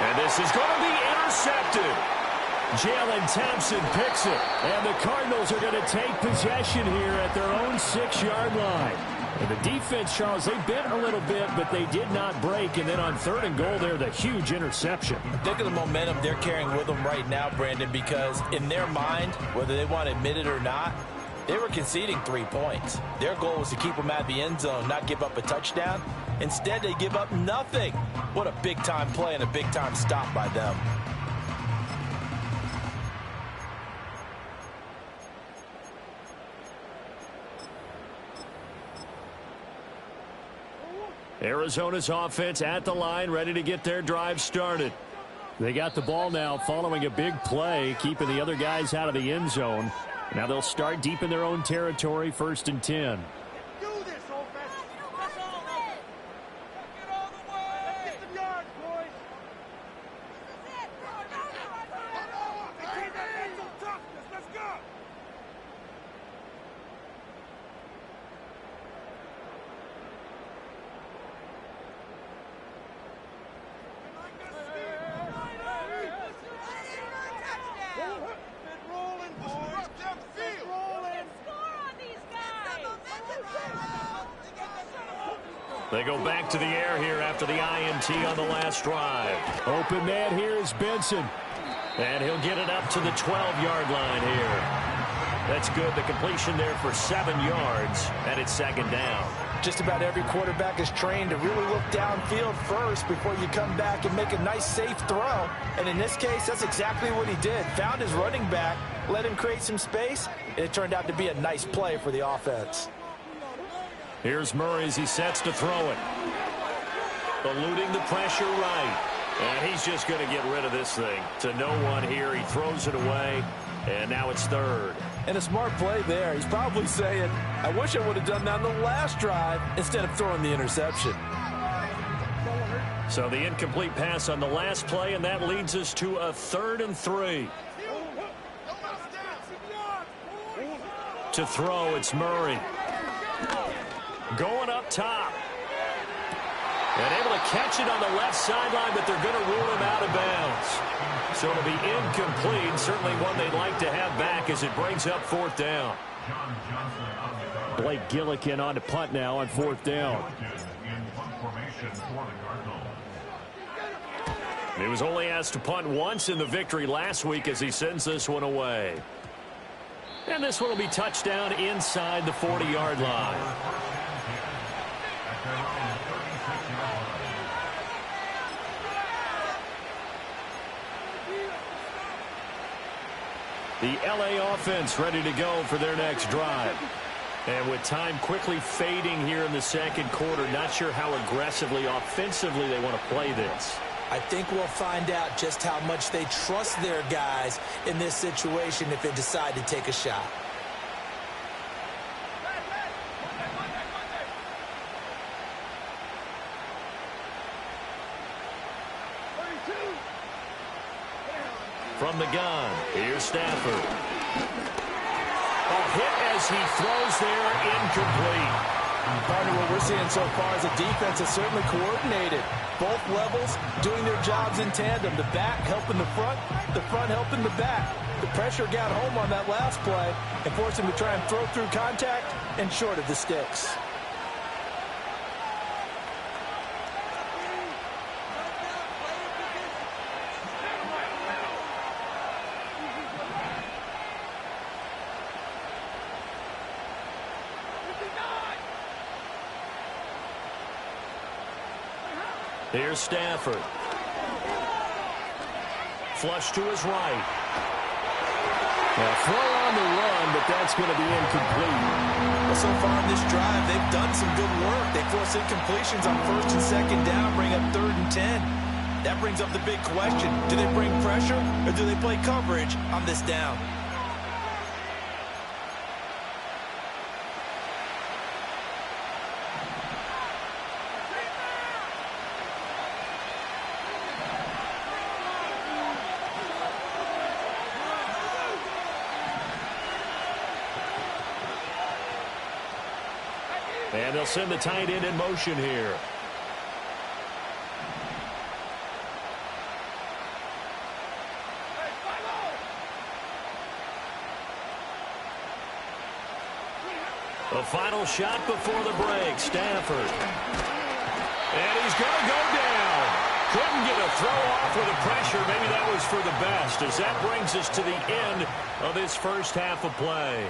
And this is going to be intercepted. Jalen Thompson picks it. And the Cardinals are going to take possession here at their own 6-yard line. And the defense, Charles, they bit a little bit, but they did not break. And then on 3rd and goal there, the huge interception. Think of the momentum they're carrying with them right now, Brandon, because in their mind, whether they want to admit it or not, they were conceding 3 points. Their goal was to keep them at the end zone, not give up a touchdown. Instead, they give up nothing. What a big-time play and a big-time stop by them. Arizona's offense at the line, ready to get their drive started. They got the ball now following a big play, keeping the other guys out of the end zone. Now they'll start deep in their own territory, 1st and 10. They go back to the air here after the INT on the last drive. Open man here is Benson. And he'll get it up to the 12-yard line here. That's good. The completion there for 7 yards, and it's second down. Just about every quarterback is trained to really look downfield first before you come back and make a nice, safe throw. And in this case, that's exactly what he did. Found his running back, let him create some space, and it turned out to be a nice play for the offense. Here's Murray as he sets to throw it. Eluding the pressure right. And he's just going to get rid of this thing to no one here. He throws it away, and now it's third. And a smart play there. He's probably saying, I wish I would have done that on the last drive instead of throwing the interception. So the incomplete pass on the last play, and that leads us to a 3rd and 3. To throw, it's Murray. Going up top. And able to catch it on the left sideline, but they're going to rule him out of bounds. So it'll be incomplete. Certainly one they'd like to have back as it brings up 4th down. Blake Gillikin on to punt now on 4th down. He was only asked to punt once in the victory last week as he sends this one away. And this one will be touchdown inside the 40-yard line. The LA offense ready to go for their next drive. And with time quickly fading here in the second quarter, not sure how aggressively, offensively they want to play this. I think we'll find out just how much they trust their guys in this situation if they decide to take a shot. From the gun, here's Stafford. A hit as he throws there, incomplete. Partner, what we're seeing so far is the defense is certainly coordinated. Both levels doing their jobs in tandem. The back helping the front helping the back. The pressure got home on that last play and forced him to try and throw through contact and short of the sticks. Here's Stafford. Flush to his right. Now throw on the run, but that's going to be incomplete. Well, so far in this drive, they've done some good work. They force incompletions on 1st and 2nd down, bring up 3rd and 10. That brings up the big question. Do they bring pressure or do they play coverage on this down? And they'll send the tight end in motion here. The final shot before the break, Stafford. And he's going to go down. Couldn't get a throw off with the pressure. Maybe that was for the best, as that brings us to the end of this first half of play.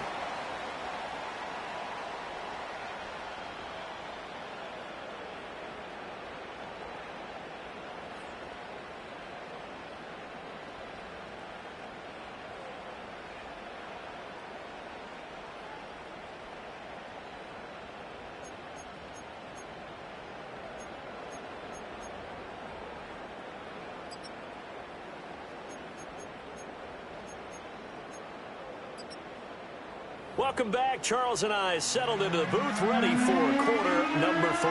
Welcome back. Charles and I settled into the booth, ready for quarter number 3.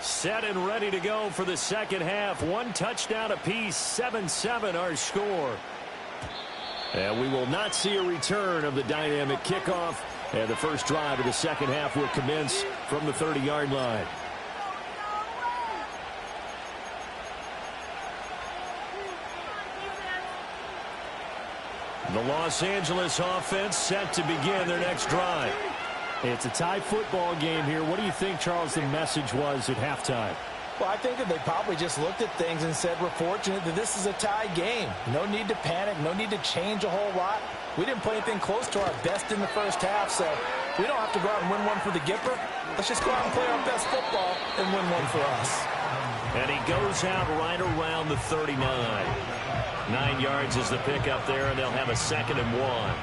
Set and ready to go for the second half. 1 touchdown apiece, 7-7 our score. And we will not see a return of the dynamic kickoff. And the first drive of the second half will commence from the 30-yard line. The Los Angeles offense set to begin their next drive. It's a tie football game here. What do you think, Charles, the message was at halftime? Well, I think that they probably just looked at things and said, we're fortunate that this is a tie game. No need to panic. No need to change a whole lot. We didn't play anything close to our best in the first half, so we don't have to go out and win one for the Gipper. Let's just go out and play our best football and win one for us. And he goes out right around the 39. 9 yards is the pickup there, and they'll have a 2nd and 1.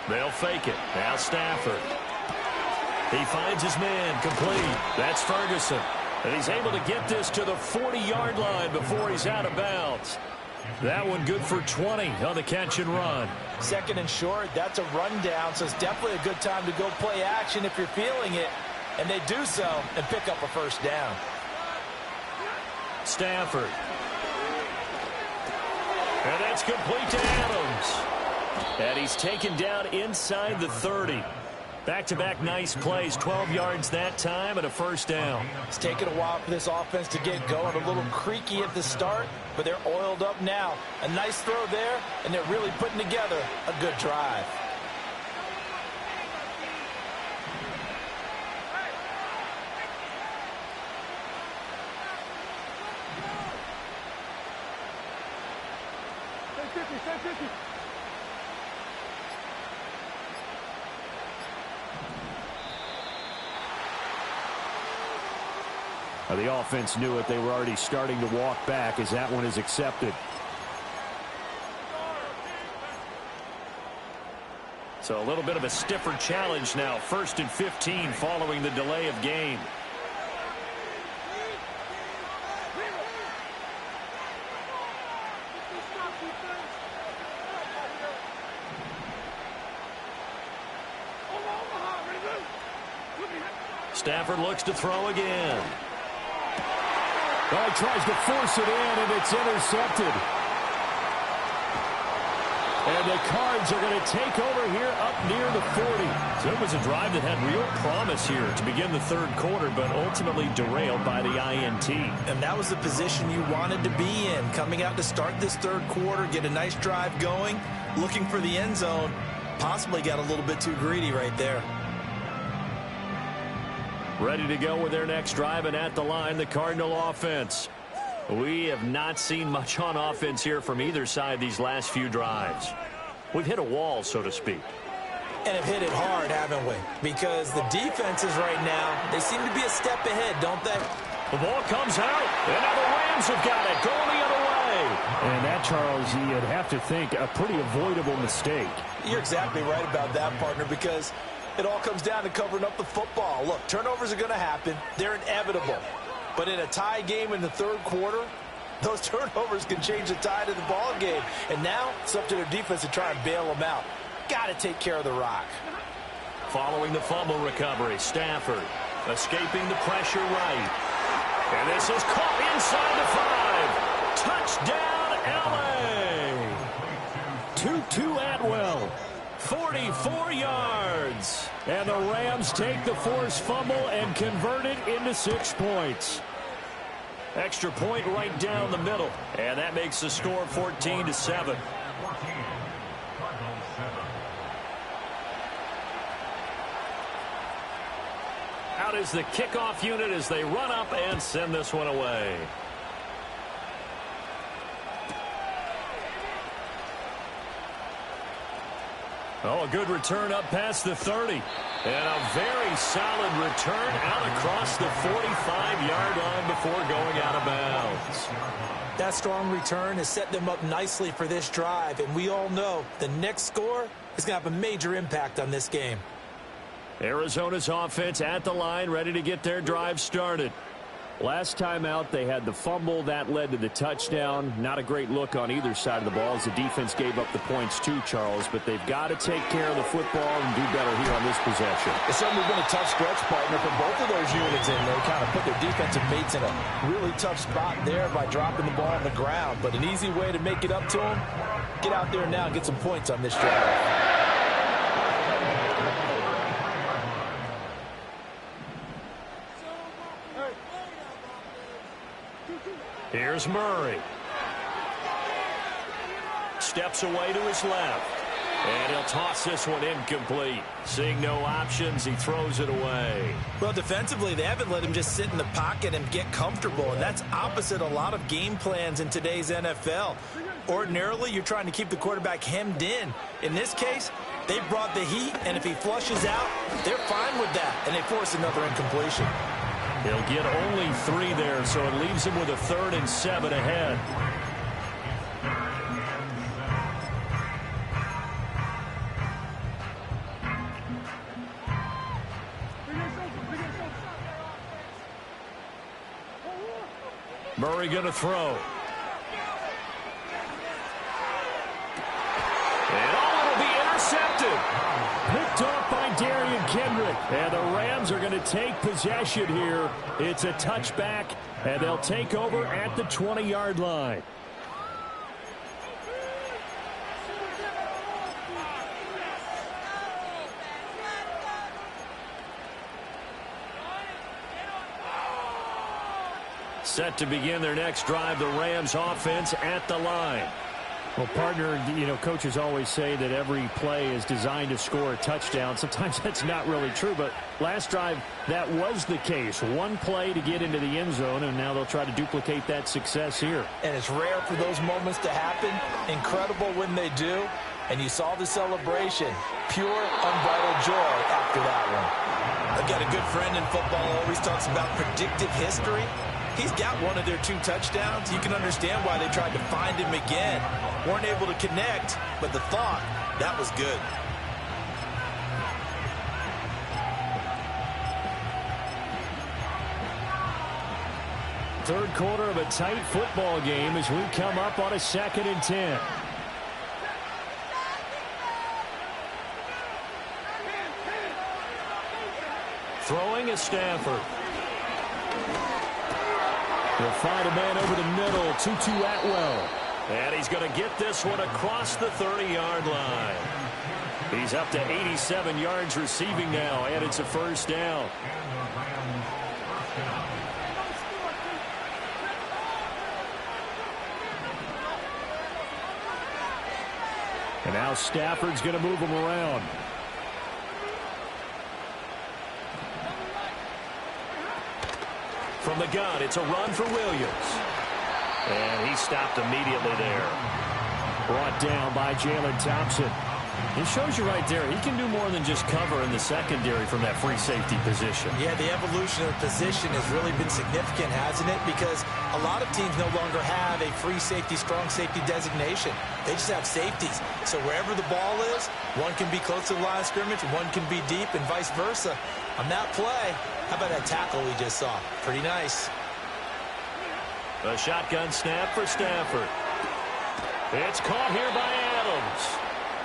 They'll fake it. Now Stafford. He finds his man complete. That's Ferguson. And he's able to get this to the 40-yard line before he's out of bounds. That one good for 20 on the catch and run. 2nd and short, that's a rundown, so it's definitely a good time to go play action if you're feeling it. And they do so and pick up a 1st down. Stafford. And that's complete to Adams. And he's taken down inside the 30. Back-to-back nice plays, 12 yards that time and a 1st down. It's taken a while for this offense to get going. A little creaky at the start, but they're oiled up now. A nice throw there, and they're really putting together a good drive. The offense knew it. They were already starting to walk back as that one is accepted. So a little bit of a stiffer challenge now. 1st and 15 following the delay of game. Stafford looks to throw again. Oh, he tries to force it in, and it's intercepted. And the Cards are going to take over here up near the 40. So it was a drive that had real promise here to begin the 3rd quarter, but ultimately derailed by the INT. And that was the position you wanted to be in. Coming out to start this 3rd quarter, get a nice drive going, looking for the end zone. Possibly got a little bit too greedy right there. Ready to go with their next drive, and at the line, the Cardinal offense. We have not seen much on offense here from either side these last few drives. We've hit a wall, so to speak. And have hit it hard, haven't we? Because the defenses right now, they seem to be a step ahead, don't they? The ball comes out, and now the Rams have got it, going the other way. And that, Charles, you'd have to think a pretty avoidable mistake. You're exactly right about that, partner, because it all comes down to covering up the football. Look, turnovers are going to happen. They're inevitable. But in a tie game in the 3rd quarter, those turnovers can change the tide of the ball game. And now it's up to their defense to try and bail them out. Got to take care of the rock. Following the fumble recovery, Stafford escaping the pressure right. And this is caught inside the 5. Touchdown, L.A. 2-2 Atwell. 44 yards. And the Rams take the forced fumble and convert it into 6 points. Extra point right down the middle. And that makes the score 14-7. Out is the kickoff unit as they run up and send this one away. Oh, a good return up past the 30. And a very solid return out across the 45-yard line before going out of bounds. That strong return has set them up nicely for this drive, and we all know the next score is going to have a major impact on this game. Arizona's offense at the line, ready to get their drive started. Last time out, they had the fumble. That led to the touchdown. Not a great look on either side of the ball as the defense gave up the points too, Charles. But they've got to take care of the football and do better here on this possession. It's certainly been a tough stretch, partner, for both of those units, and they kind of put their defensive mates in a really tough spot there by dropping the ball on the ground. But an easy way to make it up to them, get out there now and get some points on this drive. Here's Murray. Steps away to his left. And he'll toss this one incomplete. Seeing no options, he throws it away. Well, defensively, they haven't let him just sit in the pocket and get comfortable, and that's opposite a lot of game plans in today's NFL. Ordinarily, you're trying to keep the quarterback hemmed in. In this case, they brought the heat, and if he flushes out, they're fine with that, and they force another incompletion. He'll get only 3 there, so it leaves him with a 3rd and 7 ahead. Murray going to throw. And it'll be intercepted. Picked off by Darian Kendrick. And the Rams are going to take possession here. It's a touchback, and they'll take over at the 20-yard line. Set to begin their next drive, the Rams offense at the line. Well, partner, coaches always say that every play is designed to score a touchdown. Sometimes that's not really true, but last drive, that was the case. One play to get into the end zone, and now they'll try to duplicate that success here. And it's rare for those moments to happen. Incredible when they do. And you saw the celebration. Pure, unbridled joy after that one. I've got a good friend in football who always talks about predictive history. He's got one of their 2 touchdowns. You can understand why they tried to find him again. Weren't able to connect, but the thought, that was good. Third quarter of a tight football game as we come up on a 2nd and 10. Throwing is Stafford. He'll find a man over the middle, Tutu Atwell. And he's going to get this one across the 30-yard line. He's up to 87 yards receiving now, and it's a 1st down. And now Stafford's going to move him around. From the gun, it's a run for Williams. And he stopped immediately there. Brought down by Jalen Thompson. It shows you right there, he can do more than just cover in the secondary from that free safety position. Yeah, the evolution of the position has really been significant, hasn't it? Because a lot of teams no longer have a free safety, strong safety designation. They just have safeties. So wherever the ball is, one can be close to the line of scrimmage, one can be deep, and vice versa. On that play, how about that tackle we just saw? Pretty nice. A shotgun snap for Stafford. It's caught here by Adams.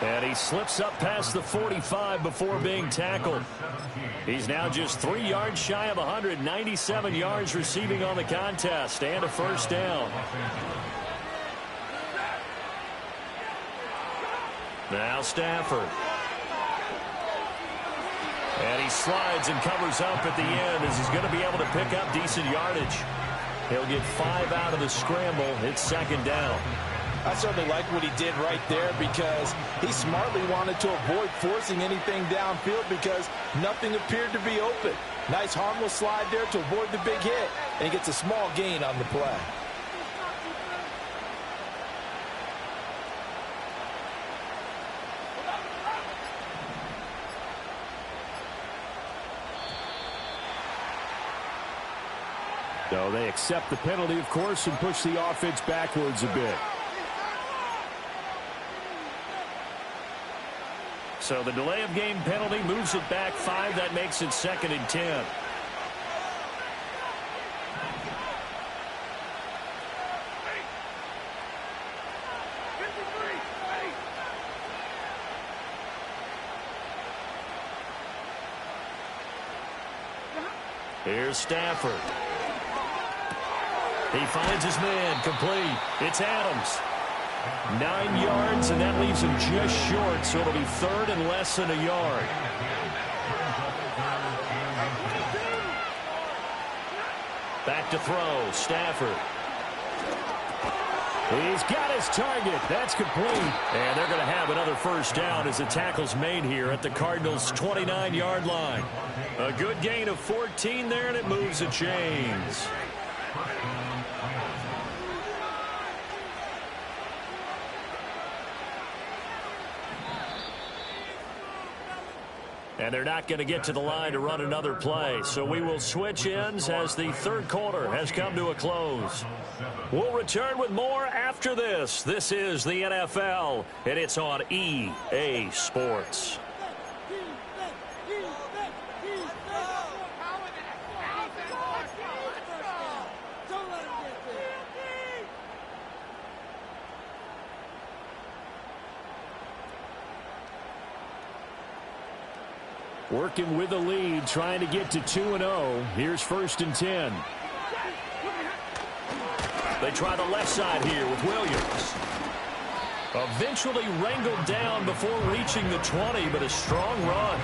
And he slips up past the 45 before being tackled. He's now just 3 yards shy of 197 yards receiving on the contest, and a 1st down. Now Stafford. And he slides and covers up at the end as he's going to be able to pick up decent yardage. He'll get 5 out of the scramble. It's 2nd down. I certainly like what he did right there because he smartly wanted to avoid forcing anything downfield because nothing appeared to be open. Nice harmless slide there to avoid the big hit, and he gets a small gain on the play. So they accept the penalty, of course, and push the offense backwards a bit. So the delay of game penalty moves it back 5. That makes it 2nd and 10. Here's Stafford. He finds his man, complete. It's Adams. 9 yards, and that leaves him just short, so it'll be 3rd and less than a yard. Back to throw, Stafford. He's got his target. That's complete. And they're going to have another first down as the tackle's made here at the Cardinals' 29-yard line. A good gain of 14 there, and it moves the chains. And they're not going to get to the line to run another play. So we will switch ends as the third quarter has come to a close. We'll return with more after this. This is the NFL, and it's on EA Sports. Working with the lead, trying to get to 2-0. Here's 1st and 10. They try the left side here with Williams. Eventually wrangled down before reaching the 20, but a strong run.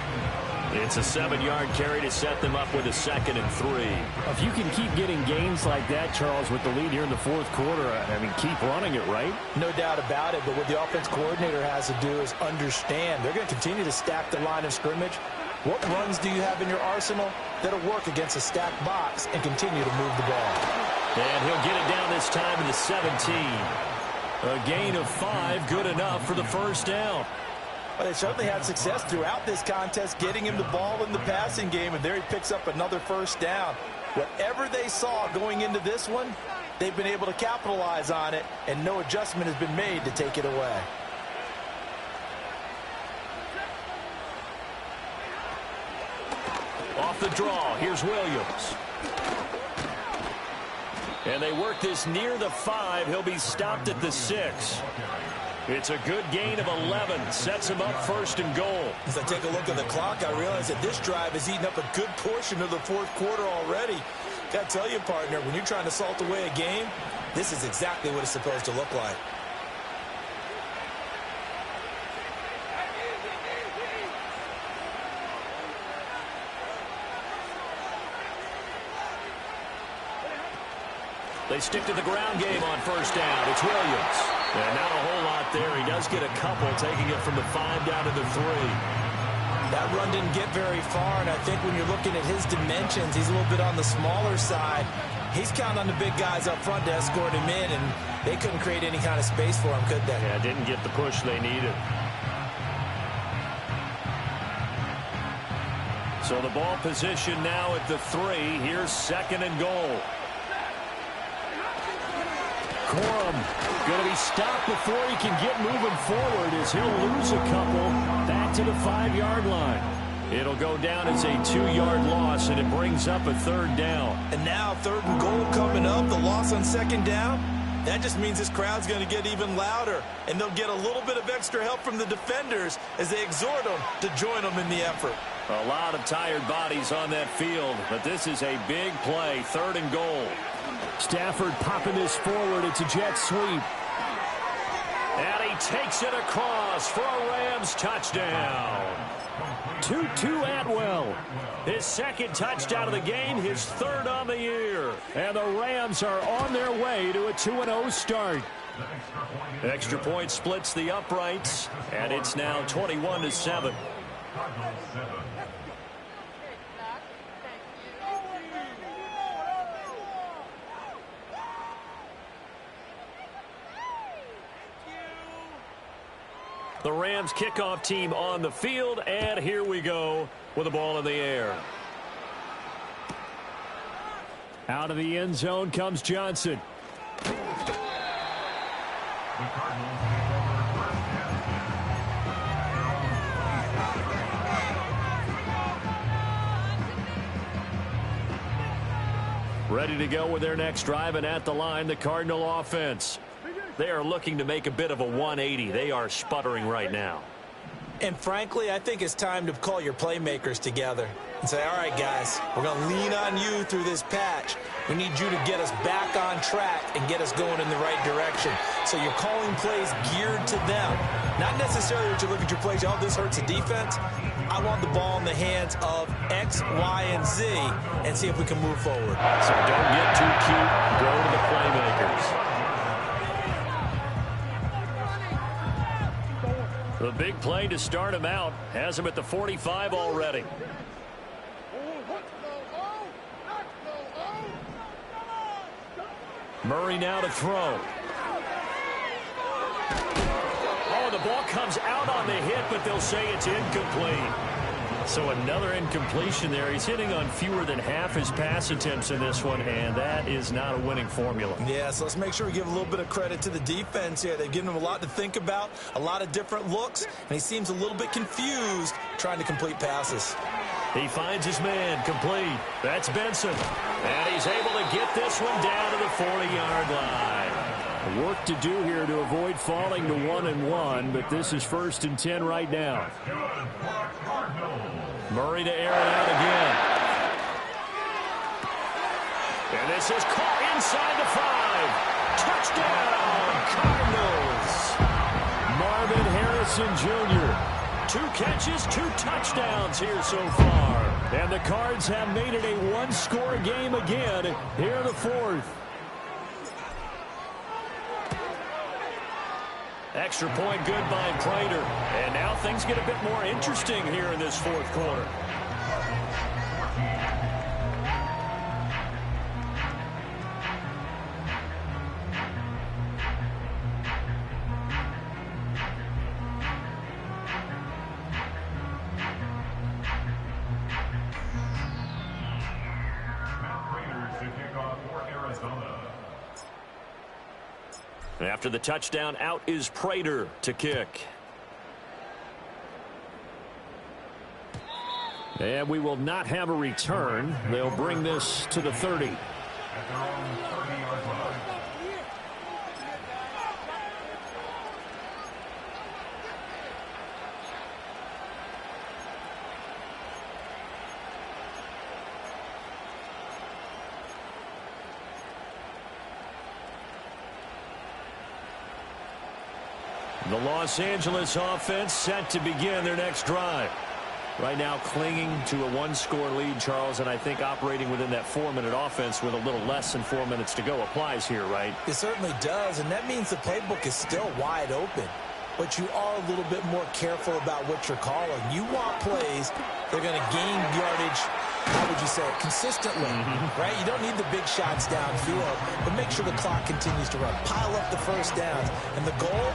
It's a 7-yard carry to set them up with a 2nd and 3. If you can keep getting gains like that, Charles, with the lead here in the fourth quarter, I mean, keep running it, right? No doubt about it, but what the offense coordinator has to do is understand they're going to continue to stack the line of scrimmage. What runs do you have in your arsenal that'll work against a stacked box and continue to move the ball? And he'll get it down this time to the 17. A gain of 5, good enough for the first down. Well, they certainly had success throughout this contest getting him the ball in the passing game, and there he picks up another first down. Whatever they saw going into this one, they've been able to capitalize on it, and no adjustment has been made to take it away. Off the draw, here's Williams. And they work this near the 5. He'll be stopped at the 6. It's a good gain of 11. Sets him up 1st and goal. As I take a look at the clock, I realize that this drive has eaten up a good portion of the fourth quarter already. Got to tell you, partner, when you're trying to salt away a game, this is exactly what it's supposed to look like. They stick to the ground game on first down. It's Williams. And not a whole lot there. He does get a couple, taking it from the 5 down to the 3. That run didn't get very far, and I think when you're looking at his dimensions, he's a little bit on the smaller side. He's counting on the big guys up front to escort him in, and they couldn't create any kind of space for him, could they? Yeah, didn't get the push they needed. So the ball position now at the 3. Here's 2nd and goal. Corum going to be stopped before he can get moving forward as he'll lose a couple back to the 5-yard line. It'll go down as a 2-yard loss, and it brings up a 3rd down. And now 3rd and goal coming up, the loss on 2nd down. That just means this crowd's going to get even louder, and they'll get a little bit of extra help from the defenders as they exhort them to join them in the effort. A lot of tired bodies on that field, but this is a big play, 3rd and goal. Stafford popping this forward. It's a jet sweep. And he takes it across for a Rams touchdown. Tutu Atwell. His 2nd touchdown of the game, his 3rd on the year. And the Rams are on their way to a 2-0 start. Extra point splits the uprights, and it's now 21-7. The Rams kickoff team on the field, and here we go with the ball in the air. Out of the end zone comes Johnson. Ready to go with their next drive, and at the line, the Cardinal offense. They are looking to make a bit of a 180. They are sputtering right now. And frankly, I think it's time to call your playmakers together and say, all right, guys, we're going to lean on you through this patch. We need you to get us back on track and get us going in the right direction. So you're calling plays geared to them. Not necessarily that you look at your plays, oh, this hurts the defense. I want the ball in the hands of X, Y, and Z and see if we can move forward. So don't get too cute. Go to the playmakers. The big play to start him out has him at the 45 already. Murray now to throw. Oh, the ball comes out on the hit, but they'll say it's incomplete. So another incompletion there. He's hitting on fewer than half his pass attempts in this one, and that is not a winning formula. Yeah, so let's make sure we give a little bit of credit to the defense here. They've given him a lot to think about, a lot of different looks, and he seems a little bit confused trying to complete passes. He finds his man, complete. That's Benson. And he's able to get this one down to the 40-yard line. Work to do here to avoid falling to 1-1, but this is 1st and 10 right now. Murray to air it out again. And this is caught inside the 5. Touchdown, Cardinals. Marvin Harrison Jr. 2 catches, 2 touchdowns here so far. And the Cards have made it a one-score game again here in the 4th. Extra point good by Prater. And now things get a bit more interesting here in this 4th quarter. After the touchdown, out is Prater to kick. And we will not have a return. They'll bring this to the 30. The Los Angeles offense set to begin their next drive. Right now clinging to a one-score lead, Charles, and I think operating within that 4-minute offense with a little less than 4 minutes to go applies here, right? It certainly does, and that means the playbook is still wide open. But you are a little bit more careful about what you're calling. You want plays that are going to gain yardage, how would you say it, consistently, right? You don't need the big shots downfield, but make sure the clock continues to run. Pile up the first downs, and the goal,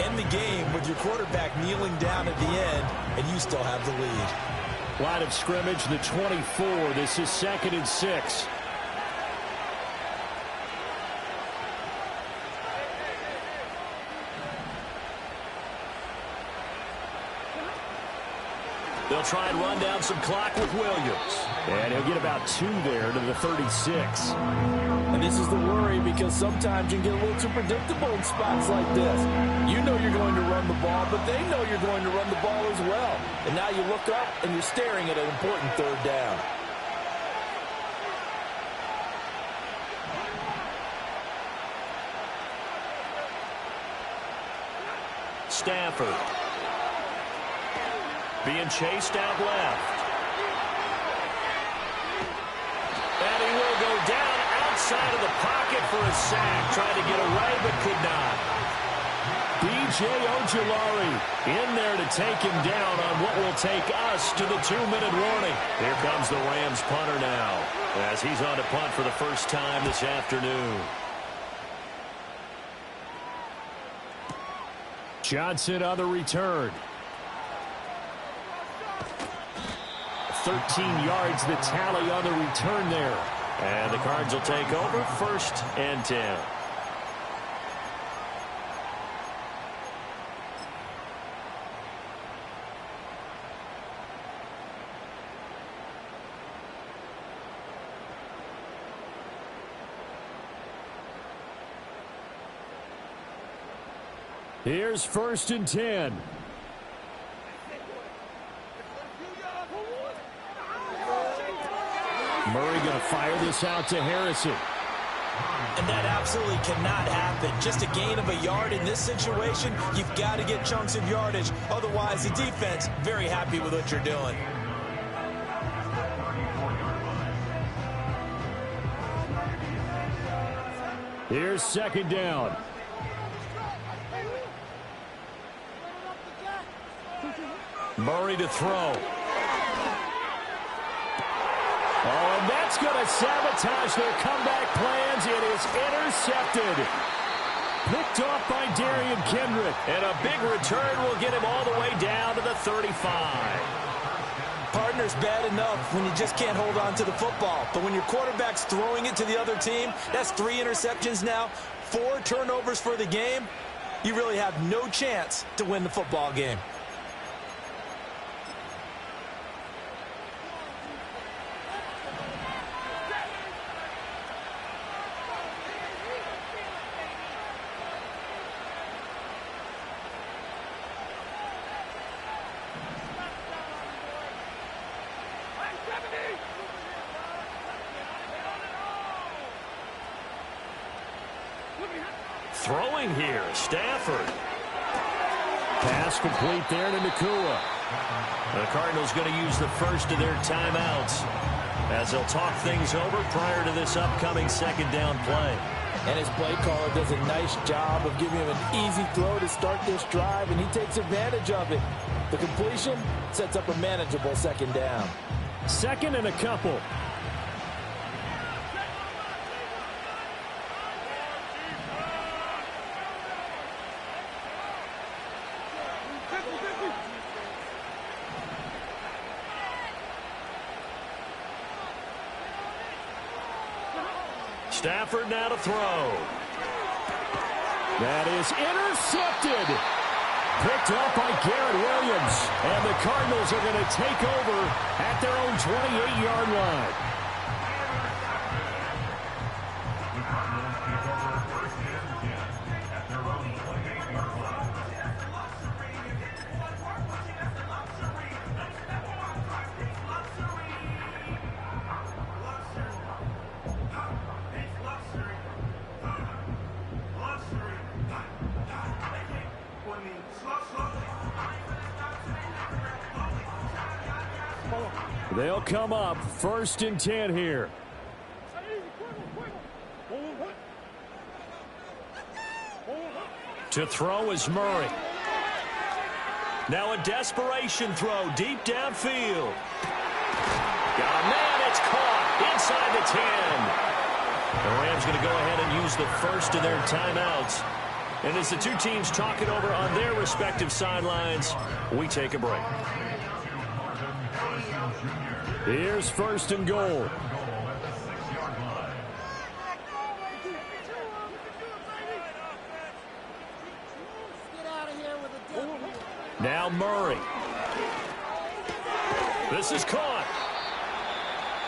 end the game with your quarterback kneeling down at the end, and you still have the lead. Line of scrimmage, the 24. This is 2nd and 6. They'll try and run down some clock with Williams. And he'll get about 2 there to the 36. And this is the worry, because sometimes you can get a little too predictable in spots like this. You know you're going to run the ball, but they know you're going to run the ball as well. And now you look up and you're staring at an important 3rd down. Stafford being chased out left. And he will go down outside of the pocket for a sack. Tried to get away, but could not. B.J. Ojulari in there to take him down on what will take us to the 2-minute warning. Here comes the Rams punter now, as he's on to punt for the first time this afternoon. Johnson on the return. 13 yards the tally on the return there. And the Cards will take over, 1st and 10. Here's 1st and 10. Murray going to fire this out to Harrison. And that absolutely cannot happen. Just a gain of a yard in this situation, you've got to get chunks of yardage. Otherwise, the defense, very happy with what you're doing. Here's 2nd down. Murray to throw. Oh, and that's going to sabotage their comeback plans. It is intercepted. Picked off by Darian Kendrick. And a big return will get him all the way down to the 35. Partner's bad enough when you just can't hold on to the football. But when your quarterback's throwing it to the other team, that's 3 interceptions now, 4 turnovers for the game. You really have no chance to win the football game. Throwing here, Stafford. Pass complete there to Nakua. The Cardinals going to use the first of their timeouts as they'll talk things over prior to this upcoming second down play. And his play caller does a nice job of giving him an easy throw to start this drive, and he takes advantage of it. The completion sets up a manageable second down. Second and a couple. Stafford now to throw. That is intercepted. Picked off by Garrett Williams. And the Cardinals are going to take over at their own 28-yard line. They'll come up 1st and 10 here. To throw is Murray. Now a desperation throw deep downfield. Got a man, it's caught inside the 10. The Rams going to go ahead and use the first of their timeouts. And as the two teams talk it over on their respective sidelines, we take a break. Here's 1st and goal. Now Murray. This is caught.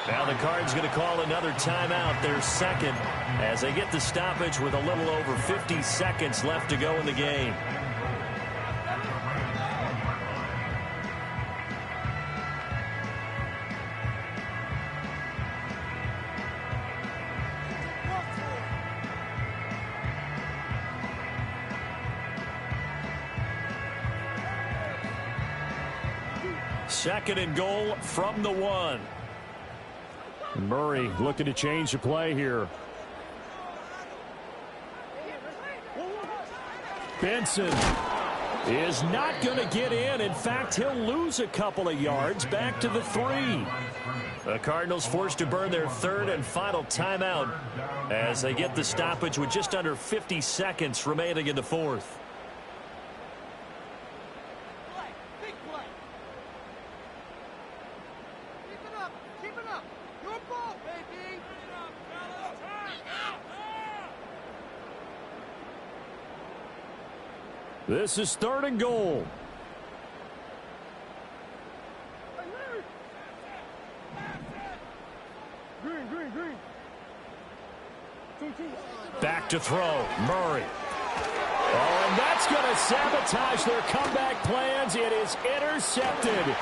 Now the Cards going to call another timeout, their second, as they get the stoppage with a little over 50 seconds left to go in the game. Second and goal from the 1. Murray looking to change the play here. Benson is not going to get in. In fact, he'll lose a couple of yards back to the 3. The Cardinals forced to burn their 3rd and final timeout as they get the stoppage with just under 50 seconds remaining in the 4th. This is 3rd and goal. Back to throw, Murray. Oh, and that's going to sabotage their comeback plans. It is intercepted.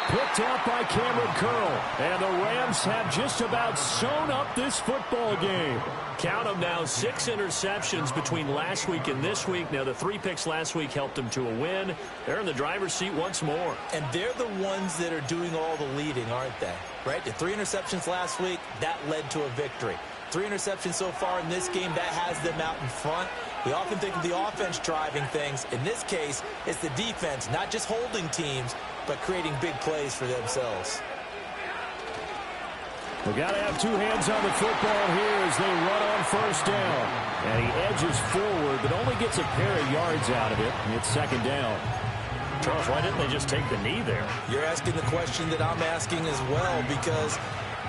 Picked off by Cameron Curl. And the Rams have just about sewn up this football game. Count them now, 6 interceptions between last week and this week. Now, the 3 picks last week helped them to a win. They're in the driver's seat once more. And they're the ones that are doing all the leading, aren't they? Right? The 3 interceptions last week, that led to a victory. 3 interceptions so far in this game, that has them out in front. We often think of the offense driving things. In this case, it's the defense, not just holding teams, but creating big plays for themselves. We got to have two hands on the football here as they run on first down. And he edges forward, but only gets a pair of yards out of it. And it's second down. Charles, why didn't they just take the knee there? You're asking the question that I'm asking as well, because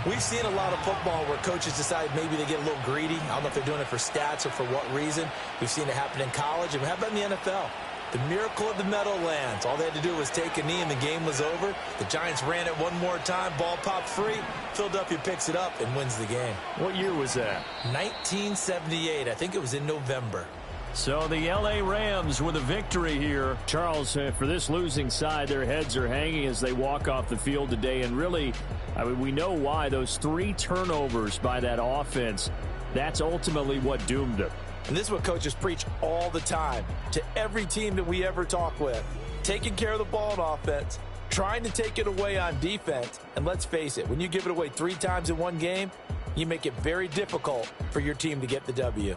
we've seen a lot of football where coaches decide maybe they get a little greedy. I don't know if they're doing it for stats or for what reason. We've seen it happen in college, and how about in the NFL? The miracle of the Meadowlands. All they had to do was take a knee and the game was over. The Giants ran it one more time. Ball popped free. Philadelphia picks it up and wins the game. What year was that? 1978. I think it was in November. So the L.A. Rams with a victory here. Charles, for this losing side, their heads are hanging as they walk off the field today. And really, I mean, we know why. Those 3 turnovers by that offense, that's ultimately what doomed them. And this is what coaches preach all the time to every team that we ever talk with. Taking care of the ball on offense, trying to take it away on defense. And let's face it, when you give it away 3 times in one game, you make it very difficult for your team to get the W.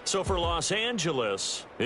So for Los Angeles,